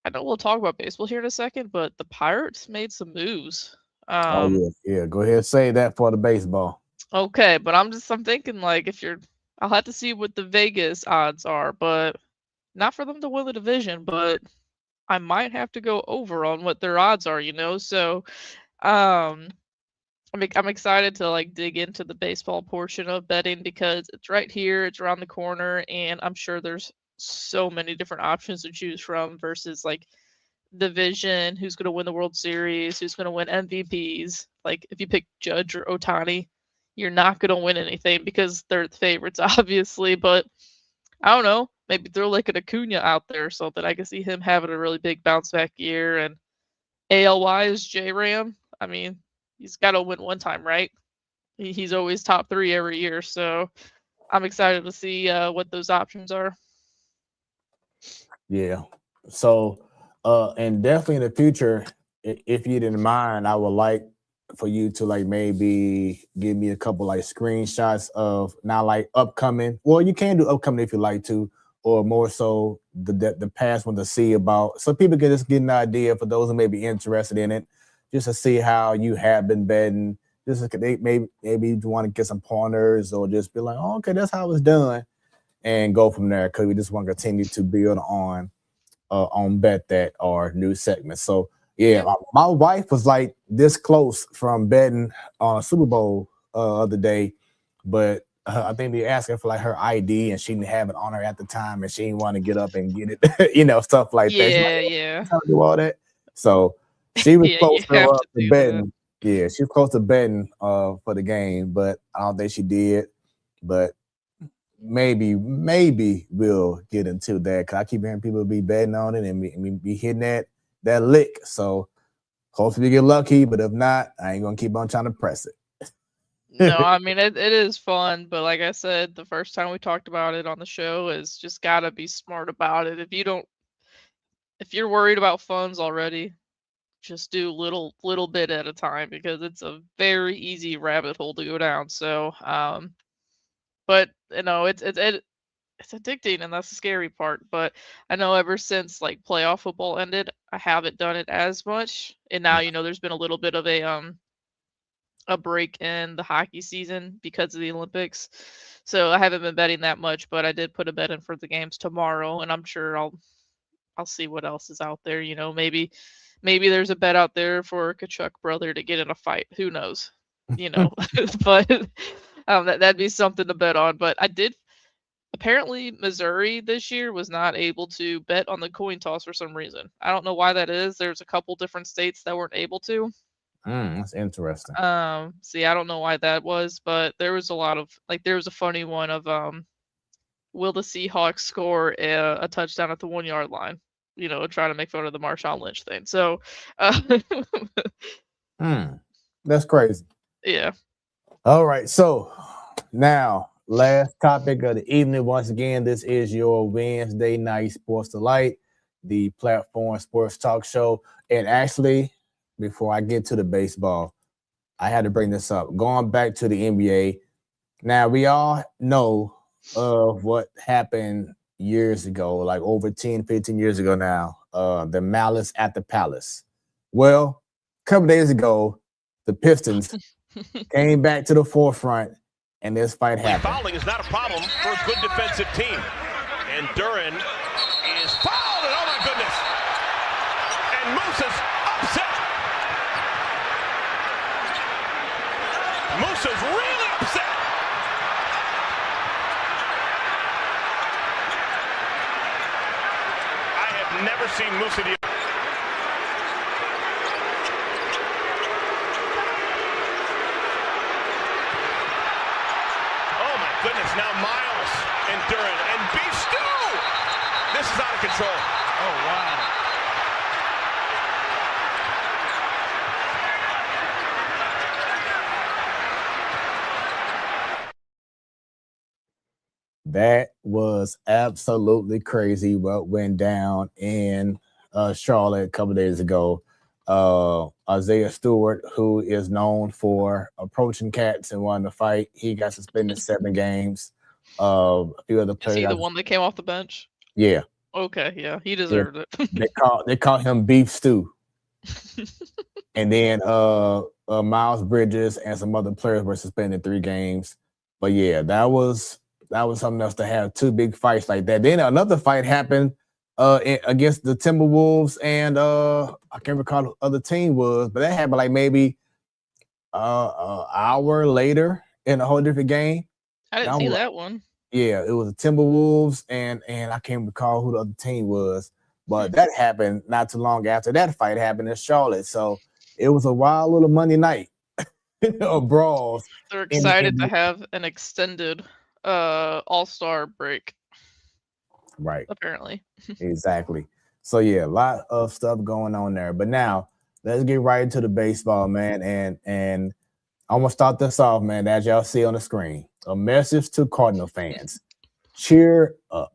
I know we'll talk about baseball here in a second, but the Pirates made some moves. Oh yeah. Go ahead, say that for the baseball. Okay, but I'm thinking like, I'll have to see what the Vegas odds are, but not for them to win the division, but I might have to go over on what their odds are, So, I'm excited to like dig into the baseball portion of betting, because it's right here, it's around the corner, and I'm sure there's so many different options to choose from versus like division, who's going to win the World Series, who's going to win MVPs. Like if you pick Judge or Ohtani, you're not going to win anything because they're the favorites, obviously. But I don't know, maybe throw like an Acuna out there or something. I can see him having a really big bounce back year. And ALY is J-Ram. I mean, he's got to win one time, right? He's always top 3 every year. So I'm excited to see what those options are. Yeah. So, and definitely in the future, if you didn't mind, I would like for you to like maybe give me a couple like screenshots of not like upcoming. Well, you can do upcoming if you like to, or more so the past one to see about, so people can just get an idea for those who may be interested in it, just to see how you have been betting. Just maybe you want to get some pointers, or just be like, oh, okay, that's how it's done, and go from there, because we just want to continue to build on Bet That, or new segments. So yeah, my wife was like this close from betting on a Super Bowl other day, but I think they asking for like her ID, and she didn't have it on her at the time, and she didn't want to get up and get it, stuff like that. Yeah, like, yeah. do all that. So she was Yeah, close you have to to do betting, Yeah, she was close to betting for the game, but I don't think she did. But maybe we'll get into that because I keep hearing people be betting on it and be hitting that lick. So hopefully we get lucky, but if not, I ain't gonna keep on trying to press it. No, I mean it is fun, but like I said, the first time we talked about it on the show is just gotta be smart about it. If you're worried about funds already, just do little bit at a time because it's a very easy rabbit hole to go down. So, but it's addicting, and that's the scary part. But I know ever since like playoff football ended, I haven't done it as much, and now there's been a little bit of a break in the hockey season because of the Olympics. So I haven't been betting that much, but I did put a bet in for the games tomorrow, and I'm sure I'll see what else is out there. Maybe there's a bet out there for a Kachuk brother to get in a fight. Who knows? But that'd be something to bet on. But I did. Apparently, Missouri this year was not able to bet on the coin toss for some reason. I don't know why that is. There's a couple different states that weren't able to. That's interesting. See, I don't know why that was, but there was a lot of there was a funny one of will the Seahawks score a touchdown at the 1 yard line? Trying to make fun of the Marshawn Lynch thing. So, that's crazy. Yeah. All right, so now last topic of the evening. Once again, this is your Wednesday night Sports Delight, the platform sports talk show. And actually, before I get to the baseball, I had to bring this up. Going back to the NBA, now we all know of what happened years ago, like over 10, 15 years ago now, the Malice at the Palace. Well, a couple days ago, the Pistons came back to the forefront, and this fight happened. Fouling is not a problem for a good defensive team. And Duran is fouled, and oh my goodness. And Moose is upset. Moose is really upset. I have never seen Moose in the goodness, now Miles and Duran and Beef Stew. This is out of control. Oh, wow. That was absolutely crazy what went down in Charlotte a couple days ago. Isaiah Stewart, who is known for approaching cats and wanting to fight, he got suspended 7 games. A few other players. Is he the one that came off the bench? Yeah. Okay, yeah, he deserved it. They called him Beef Stew. And then Miles Bridges and some other players were suspended 3 games. But yeah, that was something else to have 2 big fights like that. Then another fight happened against the Timberwolves, and I can't recall who the other team was, but that happened like maybe an hour later in a whole different game. I didn't see that one. Yeah, it was the Timberwolves, and I can't recall who the other team was, but that happened not too long after that fight happened in Charlotte. So it was a wild little Monday night of brawls. They're excited to have an extended all-star break. Right. Apparently. Exactly. So yeah, a lot of stuff going on there. But now let's get right into the baseball, man. And I'm gonna start this off, man. As y'all see on the screen, a message to Cardinal fans: cheer up.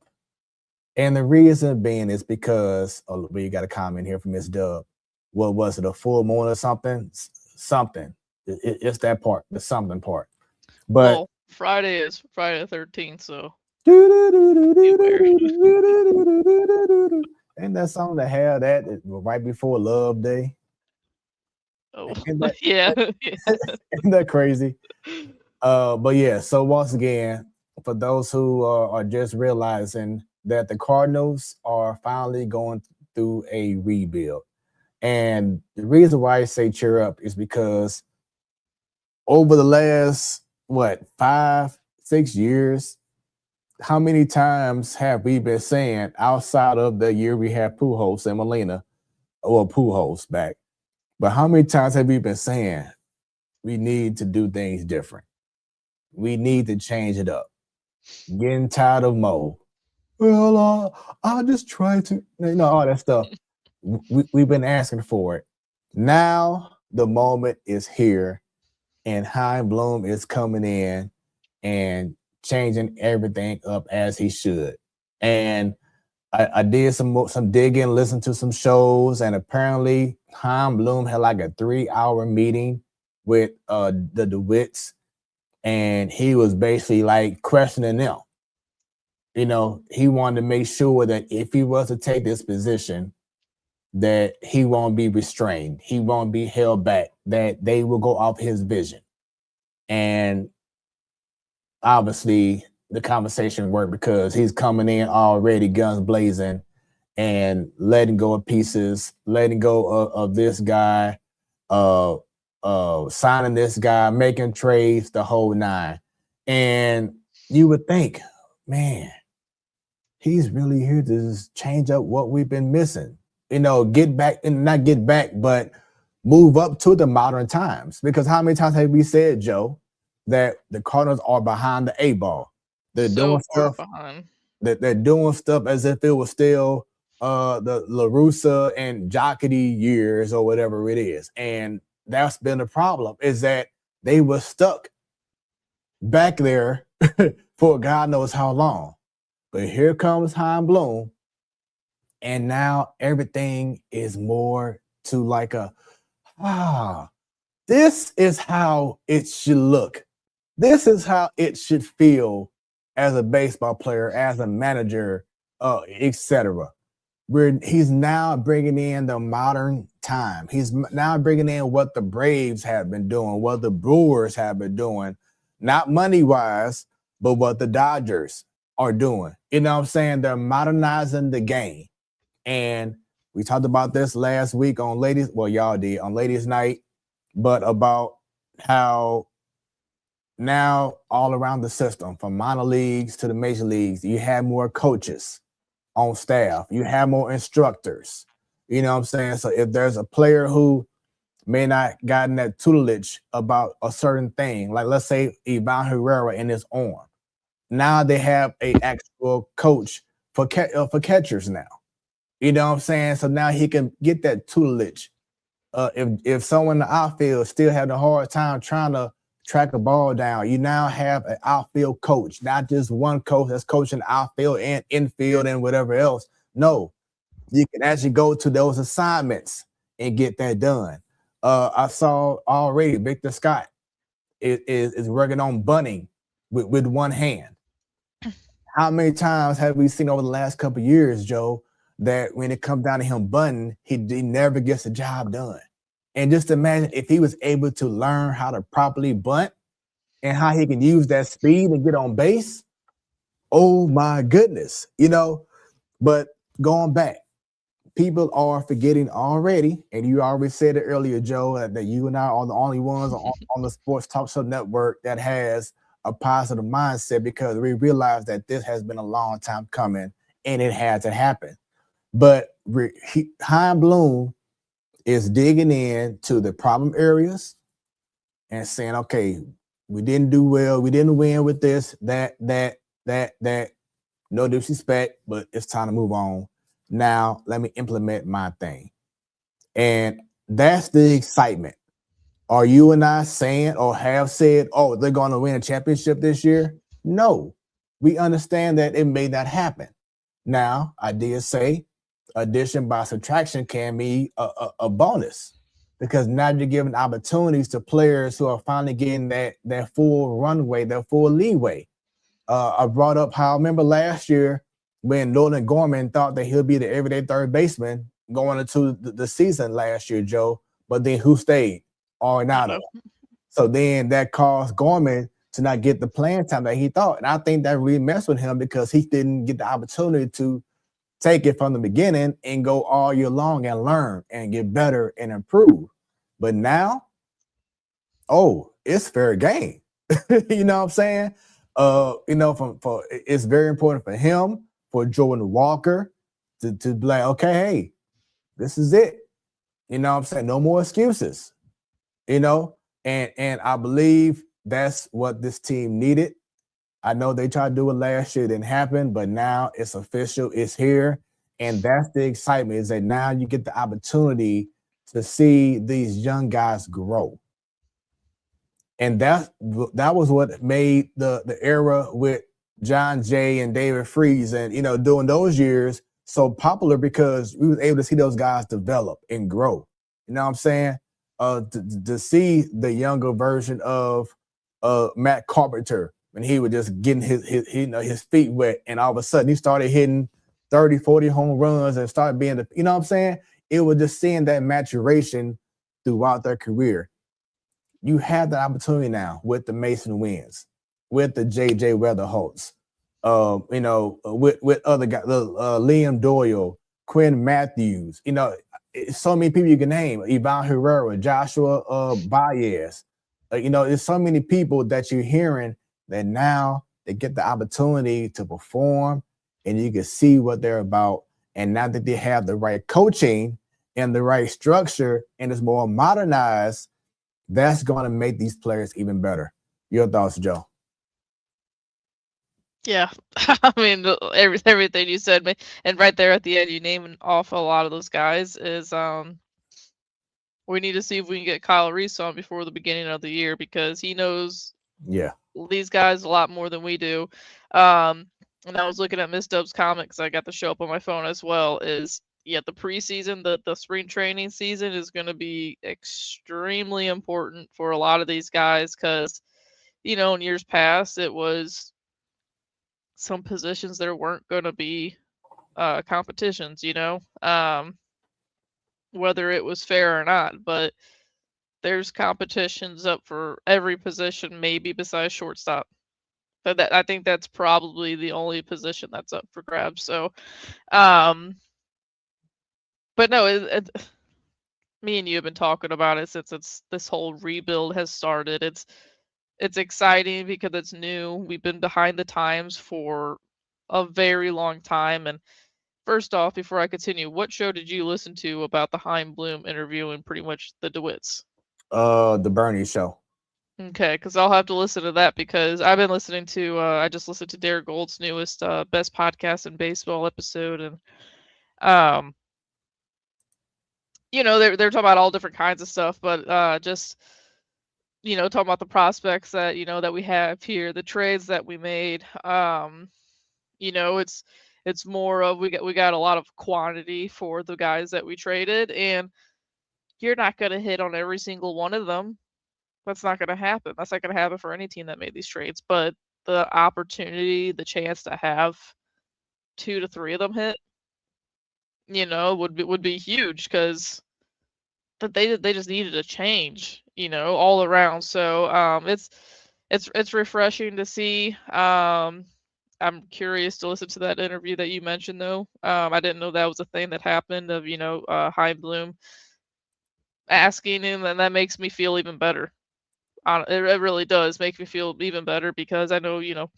And the reason being is because we got a comment here from Miss Dub. What was it? A full moon or something? Something. It's that part, the something part. But well, Friday is Friday the 13th, so. Ain't that something to have that right before Love Day? Oh, yeah. Isn't that crazy? But yeah, so once again, for those who are just realizing that the Cardinals are finally going through a rebuild. And the reason why I say cheer up is because over the last, 5-6 years, how many times have we been saying, outside of the year we had Pujols and Molina, or Pujols back, but how many times have we been saying we need to do things different. We need to change it up. Getting tired of Mo. Well, I just try to, all that stuff. We've been asking for it. Now the moment is here, and Hein Bloom is coming in and changing everything up as he should. And I did some digging, listened to some shows, and apparently Hein Bloom had like a 3-hour meeting with the DeWitts, and he was basically like questioning them. He wanted to make sure that if he was to take this position, that he won't be restrained, he won't be held back, that they will go off his vision. And obviously the conversation worked because he's coming in already guns blazing and letting go of pieces, letting go of this guy, signing this guy, making trades, the whole nine. And you would think, man, he's really here to just change up what we've been missing. Get back, and not get back, but move up to the modern times. Because how many times have we said, Joe, that the Cardinals are behind the 8-ball? They're doing stuff behind. They're doing stuff as if it was still the La Russa and Jocketty years or whatever it is. And that's been the problem, is that they were stuck back there for God knows how long. But here comes Hein Bloom, and now everything is more to like this is how it should look. This is how it should feel as a baseball player, as a manager, etc. He's now bringing in the modern time. He's now bringing in what the Braves have been doing, what the Brewers have been doing, not money-wise, but what the Dodgers are doing. You know what I'm saying? They're modernizing the game. And we talked about this last week on Ladies, well, y'all did on Ladies Night, but about how now all around the system, from minor leagues to the major leagues, you have more coaches on staff. You have more instructors. You know what I'm saying? So if there's a player who may not gotten that tutelage about a certain thing, like let's say Ivan Herrera in his arm, now they have an actual coach for catchers now. You know what I'm saying? So now he can get that tutelage. If someone in the outfield still having a hard time trying to track a ball down, you now have an outfield coach, not just one coach that's coaching outfield and infield and whatever else. No, you can actually go to those assignments and get that done. I saw already Victor Scott is working on bunting with one hand. How many times have we seen over the last couple of years, Joe, that when it comes down to him bunting, he never gets the job done? And just imagine if he was able to learn how to properly bunt and how he can use that speed and get on base. Oh my goodness, but going back, people are forgetting already, and you already said it earlier, Joe, that you and I are the only ones on the Sports Talk Show network that has a positive mindset, because we realize that this has been a long time coming and it had to happen. But Hein Bloom is digging in to the problem areas and saying, okay, we didn't do well. We didn't win with this, that. No disrespect, but it's time to move on. Now, let me implement my thing. And that's the excitement. Are you and I saying or have said, oh, they're going to win a championship this year? No, we understand that it may not happen. Now, I did say addition by subtraction can be a bonus, because now you're giving opportunities to players who are finally getting that full runway, that full leeway. I brought up how, remember last year when Nolan Gorman thought that he'll be the everyday third baseman going into the season last year, Joe, but then who stayed? Arenado. So then that caused Gorman to not get the playing time that he thought. And I think that really messed with him, because he didn't get the opportunity to take it from the beginning and go all year long and learn and get better and improve. But now, it's fair game. You know what I'm saying? It's very important for him, for Jordan Walker to be like, okay, hey, this is it. You know what I'm saying? No more excuses. And I believe that's what this team needed. I know they tried to do it last year, it didn't happen, but now it's official, it's here. And that's the excitement, is that now you get the opportunity to see these young guys grow. And that was what made the era with John Jay and David Freese and, you know, during those years so popular, because we was able to see those guys develop and grow. You know what I'm saying? To see the younger version of Matt Carpenter, when he was just getting his feet wet, and all of a sudden he started hitting 30, 40 home runs and started being you know what I'm saying? It was just seeing that maturation throughout their career. You have the opportunity now with the Mason Winds, with the J.J. Weatherholts, you know, with other guys, Liam Doyle, Quinn Matthews, you know, so many people you can name, Ivan Herrera, Joshua Baez. You know, there's so many people that you're hearing that now they get the opportunity to perform, and you can see what they're about. And now that they have the right coaching and the right structure, and it's more modernized, that's going to make these players even better. Your thoughts, Joe? Yeah, I mean everything you said, and right there at the end, you naming off a lot of those guys is we need to see if we can get Kyle Reese on before the beginning of the year, because he knows these guys a lot more than we do. And I was looking at Miss Dub's comics. I got the show up on my phone as well. Is the preseason, the spring training season is going to be extremely important for a lot of these guys, because you know in years past it was some positions there weren't going to be competitions, you know, whether it was fair or not, but there's competitions up for every position, maybe besides shortstop. But I think that's probably the only position that's up for grabs. So, but no, me and you have been talking about it since this whole rebuild has started. It's exciting because it's new. We've been behind the times for a very long time. And first off, before I continue, what show did you listen to about the Heim Bloom interview and pretty much the DeWitts? The Bernie Show. Okay, because I'll have to listen to that, because I've been listening to I just listened to Derek Gold's newest best podcast in baseball episode, and you know, they're talking about all different kinds of stuff, but just you know, talking about the prospects that you know that we have here, the trades that we made. You know, it's more of we got a lot of quantity for the guys that we traded, and you're not going to hit on every single one of them. That's not going to happen. That's not going to happen for any team that made these trades. But the opportunity, the chance to have 2 to 3 of them hit, you know, would be huge, because they just needed a change, you know, all around. So it's refreshing to see. I'm curious to listen to that interview that you mentioned, though. I didn't know that was a thing that happened, of, you know, Heim Bloom asking him, and that makes me feel even better. It really does make me feel even better, because I know, you know,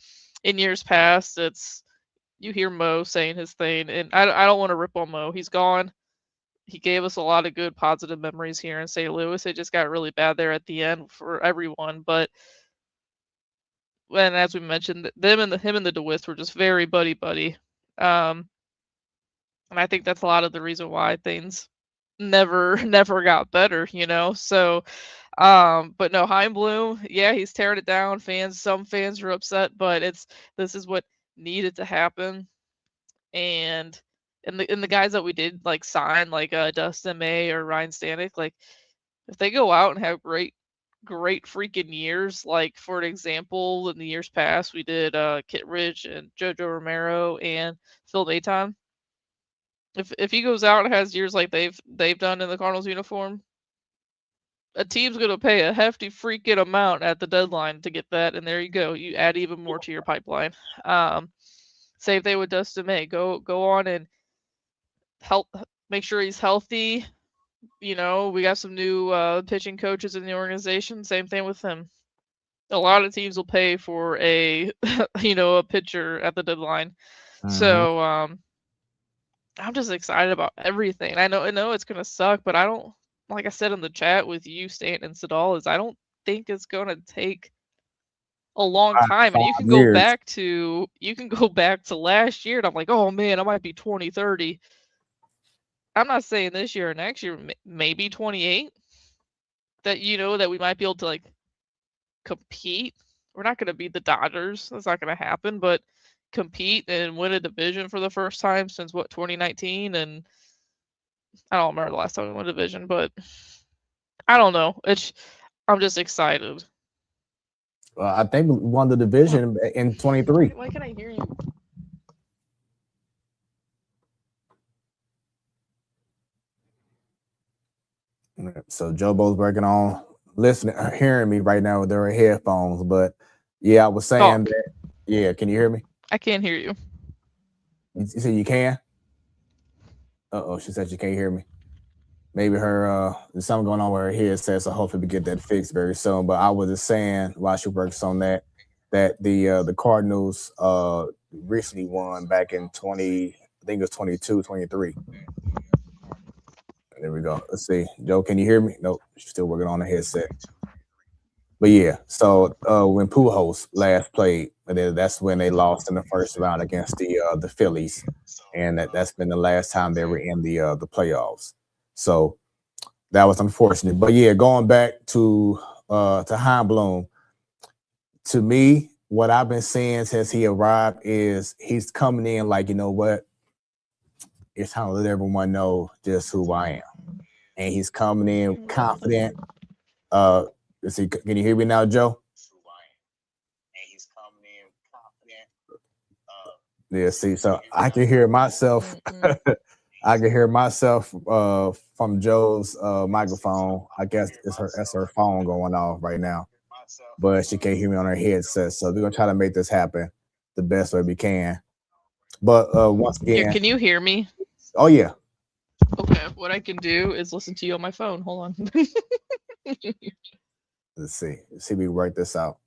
in years past, you hear Mo saying his thing, and I don't want to rip on Mo. He's gone. He gave us a lot of good, positive memories here in St. Louis. It just got really bad there at the end for everyone, but when, as we mentioned, him and the DeWitts were just very buddy. And I think that's a lot of the reason why things never got better, you know. So, but no, Heim Bloom, yeah, he's tearing it down. Some fans are upset, but this is what needed to happen. And the guys that we did like sign, like Dustin May or Ryan Stanek, like if they go out and have great freaking years, like for an example, in the years past we did Kit Ridge and Jojo Romero and Phil Maton. If he goes out and has years like they've done in the Cardinals uniform, a team's gonna pay a hefty freaking amount at the deadline to get that, and there you go. You add even more to your pipeline. Same thing with Dustin May. Go on and help make sure he's healthy. You know, we got some new pitching coaches in the organization. Same thing with him. A lot of teams will pay for a you know, a pitcher at the deadline. So I'm just excited about everything. I know it's gonna suck, but I don't, like I said in the chat with you, Stan and Sadal, is I don't think it's going to take a long time. And you can 5 go years. back to last year, and I'm like, oh man, I might be 20, 30. I'm not saying this year or next year, maybe 28, that that we might be able to like compete. We're not going to beat the Dodgers. That's not going to happen, but compete and win a division for the first time since 2019. And I don't remember the last time we won a division, but I don't know. I'm just excited. I think we won the division in 23. Why can I hear you? So Jobo's working on listening, hearing me right now with their headphones. But yeah, I was saying that. Yeah, can you hear me? I can't hear you. You said you can? She said she can't hear me. Maybe there's something going on with her headset, so hopefully we get that fixed very soon. But I was just saying while she works on that the Cardinals recently won back in 20, I think it was 22, 23. There we go. Let's see. Joe, can you hear me? Nope, she's still working on the headset. But yeah, so when Pujols last played, that's when they lost in the first round against the Phillies, and that's been the last time they were in the playoffs. So that was unfortunate. But yeah, going back to Chaim Bloom, to me, what I've been seeing since he arrived is he's coming in like, you know what? It's time to let everyone know just who I am. And he's coming in confident. Let's see, can you hear me now, Joe? Yeah, see, so I can hear myself. I can hear myself from Joe's microphone. I guess that's her phone going off right now, but she can't hear me on her headset. So we're gonna try to make this happen the best way we can. But once again, Can you hear me? Oh yeah. Okay, what I can do is listen to you on my phone. Hold on. Let's see if we work this out.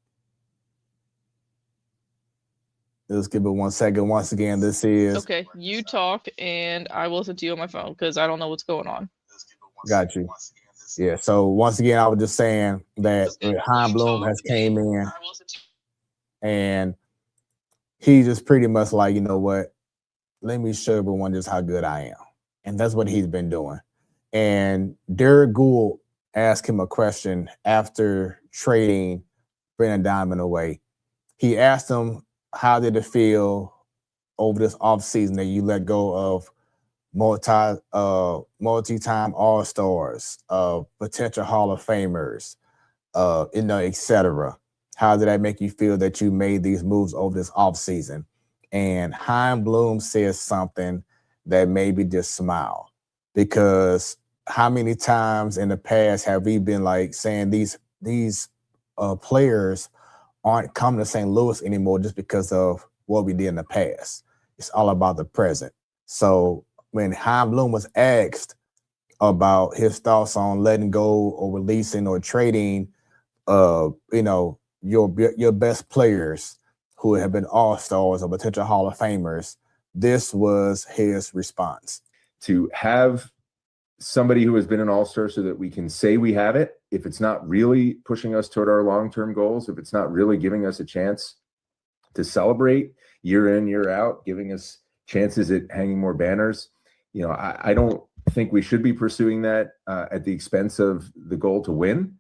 Let's give it 1 second. Once again, this is okay. You talk, and I will listen to you on my phone because I don't know what's going on. Got you. Yeah. So once again, I was just saying that Chaim Bloom has came in, and he just pretty much like, you know what? Let me show everyone just how good I am, and that's what he's been doing. And Derek Gould asked him a question after trading Brendan Diamond away. He asked him, how did it feel over this offseason that you let go of multi-time All-Stars, potential Hall of Famers, etc. How did that make you feel that you made these moves over this offseason? And Chaim Bloom says something that made me just smile, because how many times in the past have we been like saying these players aren't coming to St. Louis anymore just because of what we did in the past? It's all about the present. So when Chaim Bloom was asked about his thoughts on letting go or releasing or trading, your best players who have been all-stars or potential Hall of Famers, this was his response. To have somebody who has been an all-star so that we can say we have it, if it's not really pushing us toward our long-term goals, if it's not really giving us a chance to celebrate year in, year out, giving us chances at hanging more banners, I don't think we should be pursuing that at the expense of the goal to win.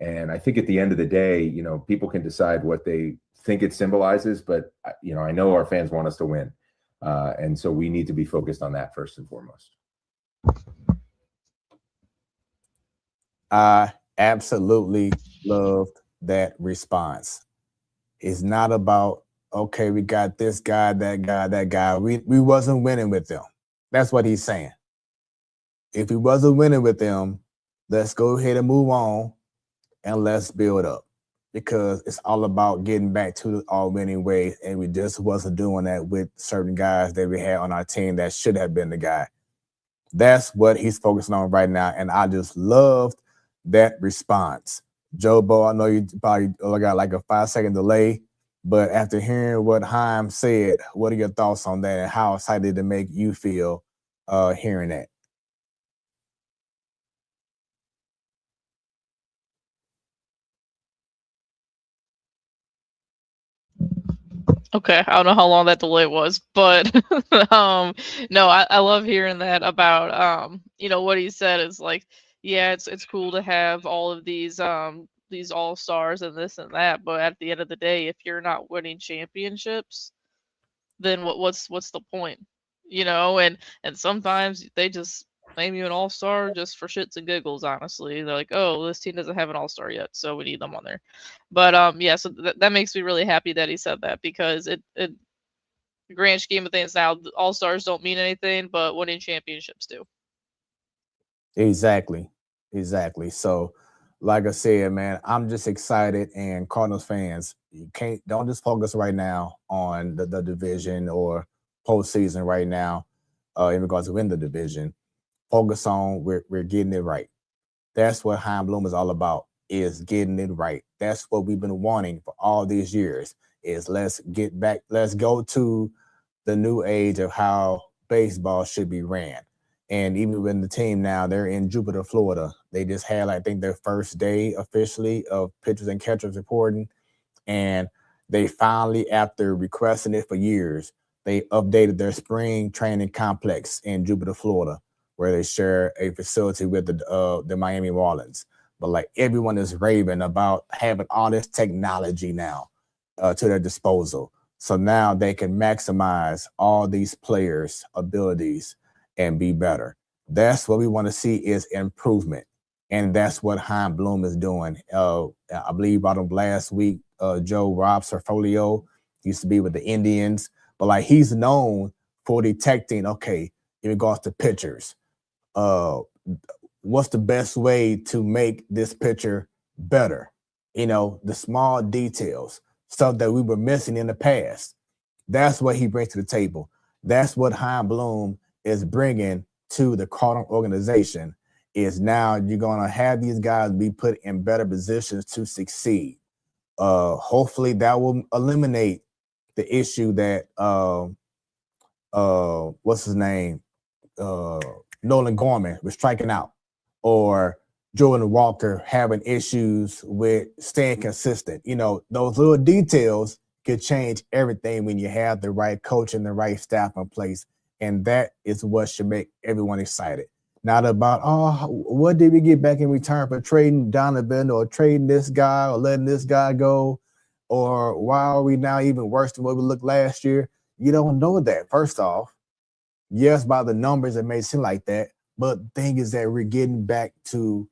And I think at the end of the day, people can decide what they think it symbolizes, but I know our fans want us to win. And so we need to be focused on that first and foremost. I absolutely loved that response. It's not about, okay, we got this guy, that guy, that guy. We wasn't winning with them. That's what he's saying. If we wasn't winning with them, let's go ahead and move on and let's build up, because it's all about getting back to the all-winning ways, and we just wasn't doing that with certain guys that we had on our team that should have been the guy. That's what he's focusing on right now, and I just loved that response. Jobo, I know you probably got like a 5-second delay, but after hearing what Chaim said, what are your thoughts on that, and how excited did it make you feel hearing that? Okay, I don't know how long that delay was, but no, I love hearing that about what he said is like, yeah, it's cool to have all of these all stars and this and that, but at the end of the day, if you're not winning championships, then what's the point? And sometimes they just name you an all-star just for shits and giggles, honestly. They're like, "Oh, this team doesn't have an all-star yet, so we need them on there." But yeah, so that makes me really happy that he said that because it the grand scheme of things now, all-stars don't mean anything, but winning championships do. Exactly. Exactly. So, like I said, man, I'm just excited. And Cardinals fans, you can't don't just focus right now on the division or postseason right now, in regards to win the division. Focus on we're getting it right. That's what Heim Bloom is all about, is getting it right. That's what we've been wanting for all these years. Is let's get back, let's go to the new age of how baseball should be ran. And even when the team now, they're in Jupiter, Florida. They just had, I think, their first day officially of pitchers and catchers reporting. And they finally, after requesting it for years, they updated their spring training complex in Jupiter, Florida, where they share a facility with the Miami Marlins. But like everyone is raving about having all this technology now to their disposal. So now they can maximize all these players' abilities and be better. That's what we want to see, is improvement. And that's what Heim Bloom is doing. I believe about him last week, Joe Rob Serfolio used to be with the Indians, but like he's known for detecting, okay, in regards to pitchers, uh, what's the best way to make this pitcher better? The small details, stuff that we were missing in the past. That's what he brings to the table. That's what Heim Bloom is bringing to the Cardinal organization. Is now you're going to have these guys be put in better positions to succeed. Hopefully that will eliminate the issue that what's his name, Nolan Gorman was striking out, or Jordan Walker having issues with staying consistent. Those little details could change everything when you have the right coach and the right staff in place. And that is what should make everyone excited. Not about, oh, what did we get back in return for trading Donovan or trading this guy or letting this guy go? Or why are we now even worse than what we looked last year? You don't know that, first off. Yes, by the numbers, it may seem like that. But the thing is that we're getting back to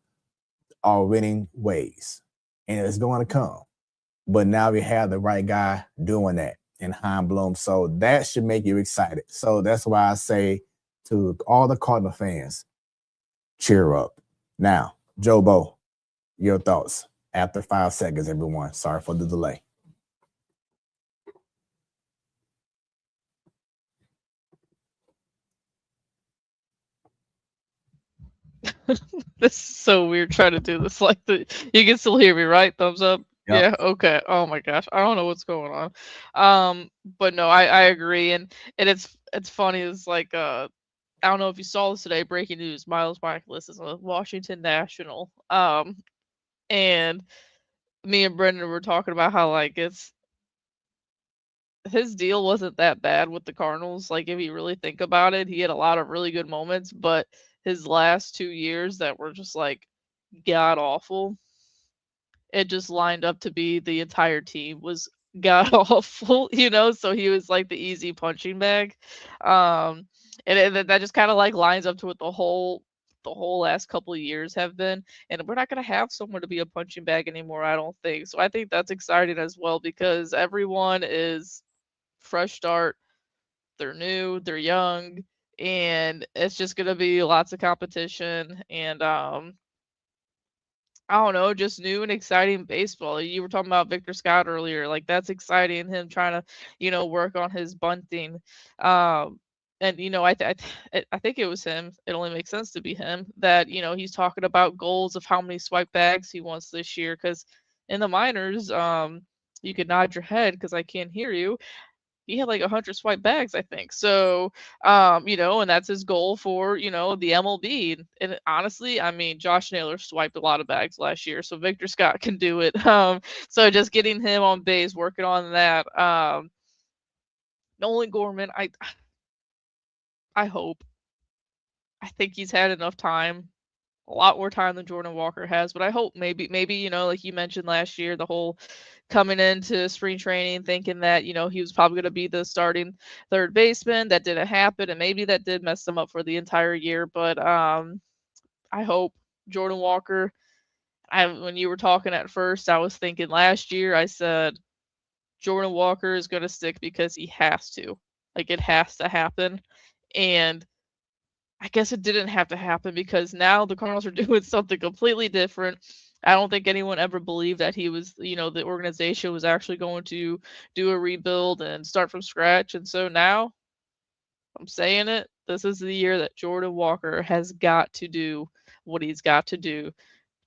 our winning ways. And it's going to come. But now we have the right guy doing that in Heim Bloom. So that should make you excited. So that's why I say to all the Cardinal fans, cheer up. Now, Joe Bo, your thoughts after 5 seconds, everyone. Sorry for the delay. This is so weird trying to do this. Like you can still hear me, right? Thumbs up. Yep. Yeah. Okay. Oh my gosh, I don't know what's going on. But no, I agree, and it's funny. It's like I don't know if you saw this today. Breaking news: Miles Michaelis is a Washington National. And me and Brendan were talking about how like it's his deal wasn't that bad with the Cardinals. Like if you really think about it, he had a lot of really good moments, but his last 2 years that were just like god awful. It just lined up to be the entire team was god awful, so he was like the easy punching bag. Um and that just kind of like lines up to what the whole last couple of years have been, and we're not going to have someone to be a punching bag anymore, I don't think. So I think that's exciting as well because everyone is fresh start, they're new, they're young, and it's just going to be lots of competition and I don't know, just new and exciting baseball. You were talking about Victor Scott earlier. Like that's exciting. Him trying to, work on his bunting. And I think it was him. It only makes sense to be him that he's talking about goals of how many swipe bags he wants this year. Because in the minors, you could nod your head because I can't hear you. He had like 100 swipe bags, I think. So, and that's his goal for, the MLB. And honestly, I mean, Josh Naylor swiped a lot of bags last year, so Victor Scott can do it. So just getting him on base, working on that. Nolan Gorman, I hope. I think he's had enough time, a lot more time than Jordan Walker has, but I hope maybe, like you mentioned last year, the whole coming into spring training thinking that, he was probably going to be the starting third baseman. That didn't happen, and maybe that did mess them up for the entire year, but I hope Jordan Walker. When you were talking at first, I was thinking last year, I said Jordan Walker is going to stick because he has to. Like, it has to happen. And I guess it didn't have to happen because now the Cardinals are doing something completely different. I don't think anyone ever believed that he was, the organization was actually going to do a rebuild and start from scratch. And so now I'm saying it. This is the year that Jordan Walker has got to do what he's got to do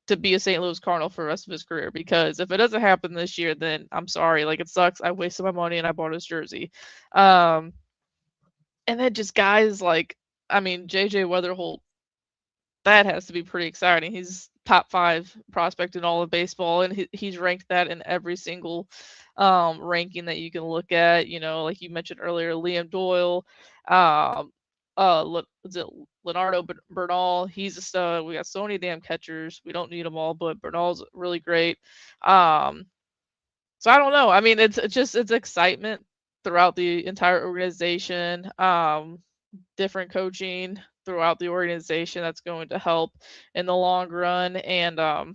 to be a St. Louis Cardinal for the rest of his career. Because if it doesn't happen this year, then I'm sorry. Like, it sucks. I wasted my money and I bought his jersey. And then just guys like, JJ Weatherholt, that has to be pretty exciting. He's top 5 prospect in all of baseball, and he's ranked that in every single ranking that you can look at. Like you mentioned earlier, Liam Doyle, is it Leonardo Bernal? He's a stud. We got so many damn catchers. We don't need them all, but Bernal's really great. So I don't know. It's excitement throughout the entire organization. Different coaching throughout the organization that's going to help in the long run. And I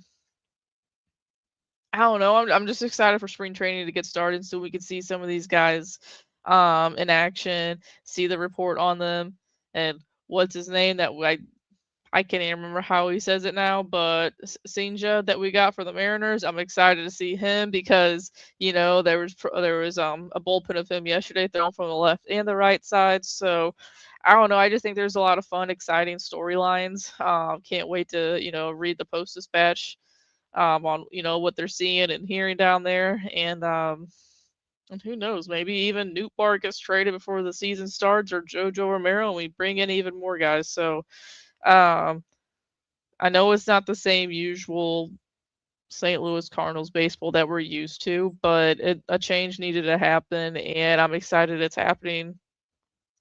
don't know. I'm just excited for spring training to get started so we can see some of these guys in action, see the report on them, and what's his name that I can't even remember how he says it now, but Sinja that we got for the Mariners, I'm excited to see him because there was a bullpen of him yesterday thrown from the left and the right side. So I don't know. I just think there's a lot of fun, exciting storylines. Can't wait to read the Post Dispatch on what they're seeing and hearing down there, and who knows, maybe even Nootbaar gets traded before the season starts, or JoJo Romero, and we bring in even more guys. So. I know it's not the same usual St. Louis Cardinals baseball that we're used to, but a change needed to happen, and I'm excited it's happening.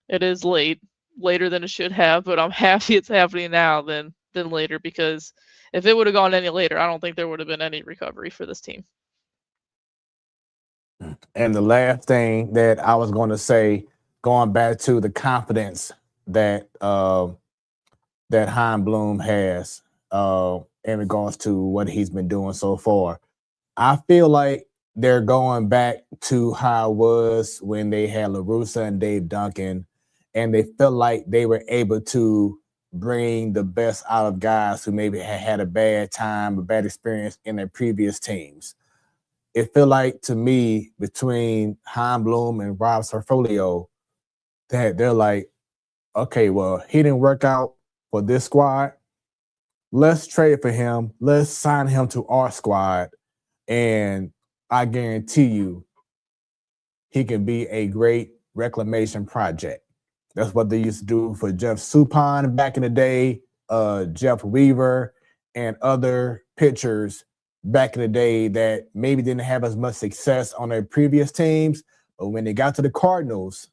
It is later than it should have, but I'm happy it's happening now than later, because if it would have gone any later, I don't think there would have been any recovery for this team. And the last thing that I was going to say, going back to the confidence that that Chaim Bloom has in regards to what he's been doing so far. I feel like they're going back to how it was when they had La Russa and Dave Duncan, and they felt like they were able to bring the best out of guys who maybe had a bad time, a bad experience in their previous teams. It felt like to me, between Chaim Bloom and Rob Sarfolio, that they're like, okay, well, he didn't work out for this squad. Let's trade for him. Let's sign him to our squad. And I guarantee you, he can be a great reclamation project. That's what they used to do for Jeff Suppan back in the day, Jeff Weaver, and other pitchers back in the day that maybe didn't have as much success on their previous teams. But when they got to the Cardinals,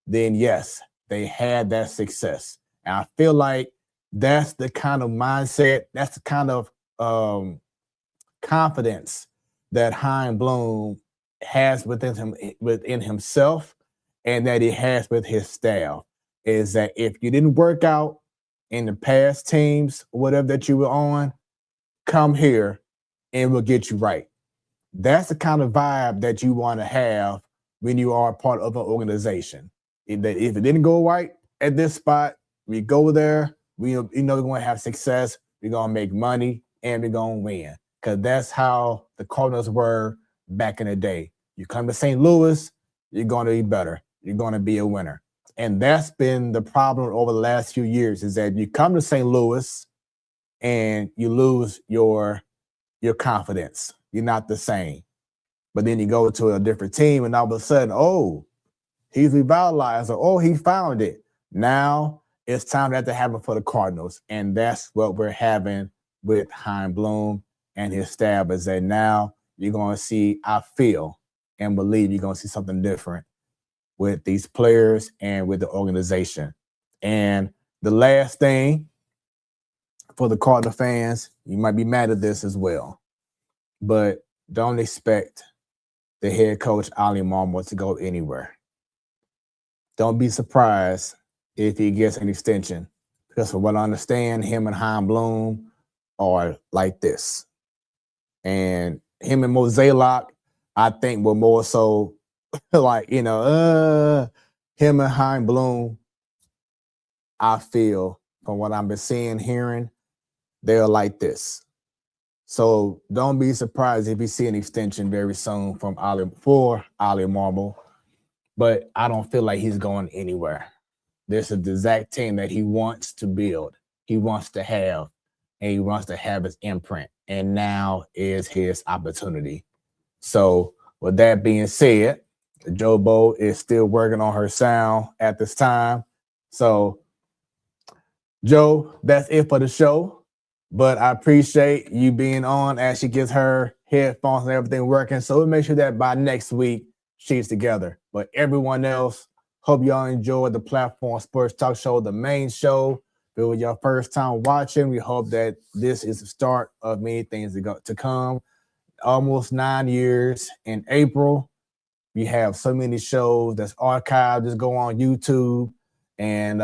then yes, they had that success. And I feel like that's the kind of mindset, that's the kind of confidence that Chaim Bloom has within himself, and that he has with his staff, is that if you didn't work out in the past teams, whatever that you were on, come here and we'll get you right. That's the kind of vibe that you want to have when you are part of an organization. If it didn't go right at this spot, we go there, we're going to have success, we're going to make money, and we're going to win. Because that's how the Cardinals were back in the day. You come to St. Louis, you're going to be better. You're going to be a winner. And that's been the problem over the last few years, is that you come to St. Louis and you lose your confidence. You're not the same. But then you go to a different team and all of a sudden, oh, he's revitalized, or oh, he found it. Now it's time that to happen for the Cardinals. And that's what we're having with Chaim Bloom and his staff, is that now you're going to see, I feel and believe you're going to see something different with these players and with the organization. And the last thing for the Cardinal fans, you might be mad at this as well, but don't expect the head coach, Ali Marmol, to go anywhere. Don't be surprised if he gets an extension, because from what I understand, him and Hein Bloom are like this. And him and Mozeliak, I think, were more so like, him and Hein Bloom, I feel, from what I've been seeing, hearing, they're like this. So don't be surprised if you see an extension very soon from Ali Marmol. But I don't feel like he's going anywhere. This is the exact team that he wants to build, he wants to have, and he wants to have his imprint. And now is his opportunity. So with that being said, Jobo is still working on her sound at this time. So, Joe, that's it for the show. But I appreciate you being on as she gets her headphones and everything working. So we'll make sure that by next week she's together. But everyone else, hope y'all enjoyed the Platform Sports Talk Show, the main show. If it was your first time watching, we hope that this is the start of many things to come. Almost 9 years in April. We have so many shows that's archived. Just go on YouTube and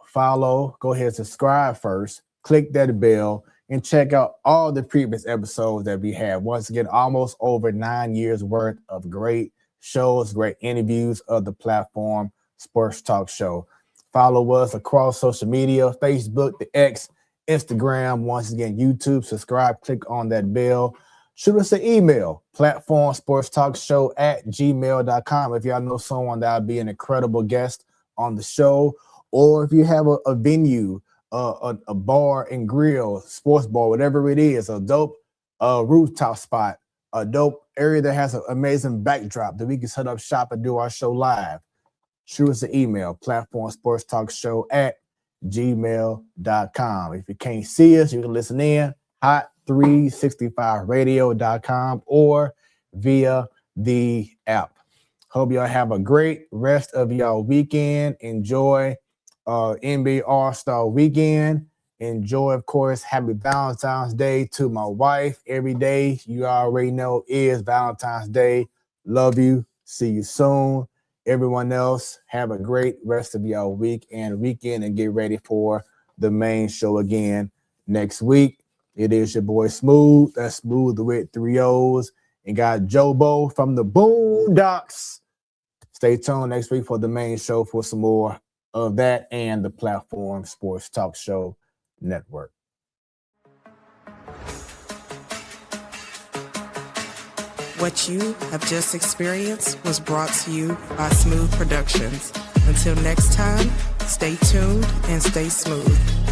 follow. Go ahead and subscribe first. Click that bell and check out all the previous episodes that we have. Once again, almost over 9 years worth of great shows, great interviews of the Platform Sports Talk Show. Follow us across social media, Facebook, the X, Instagram, once again, YouTube. Subscribe, click on that bell. Shoot us an email, platformsportstalkshow@gmail.com. If y'all know someone that would be an incredible guest on the show, or if you have a venue, a bar and grill, sports bar, whatever it is, a dope rooftop spot, a dope area that has an amazing backdrop that we can set up shop and do our show live, shoot us an email, platformsportstalkshow@gmail.com. If you can't see us, you can listen in, hot365radio.com or via the app. Hope y'all have a great rest of y'all weekend. Enjoy NBA All-Star Weekend. Enjoy, of course, happy Valentine's Day to my wife. Every day, you already know, is Valentine's Day. Love you. See you soon. Everyone else, have a great rest of y'all weekend and get ready for the main show again next week. It is your boy Smooth. That's Smooth with 3 O's. And got Jobo from the Boondocks. Stay tuned next week for the main show for some more of that and the Platform Sports Talk Show Network. What you have just experienced was brought to you by Smoooth Productions. Until next time, stay tuned and stay smooth.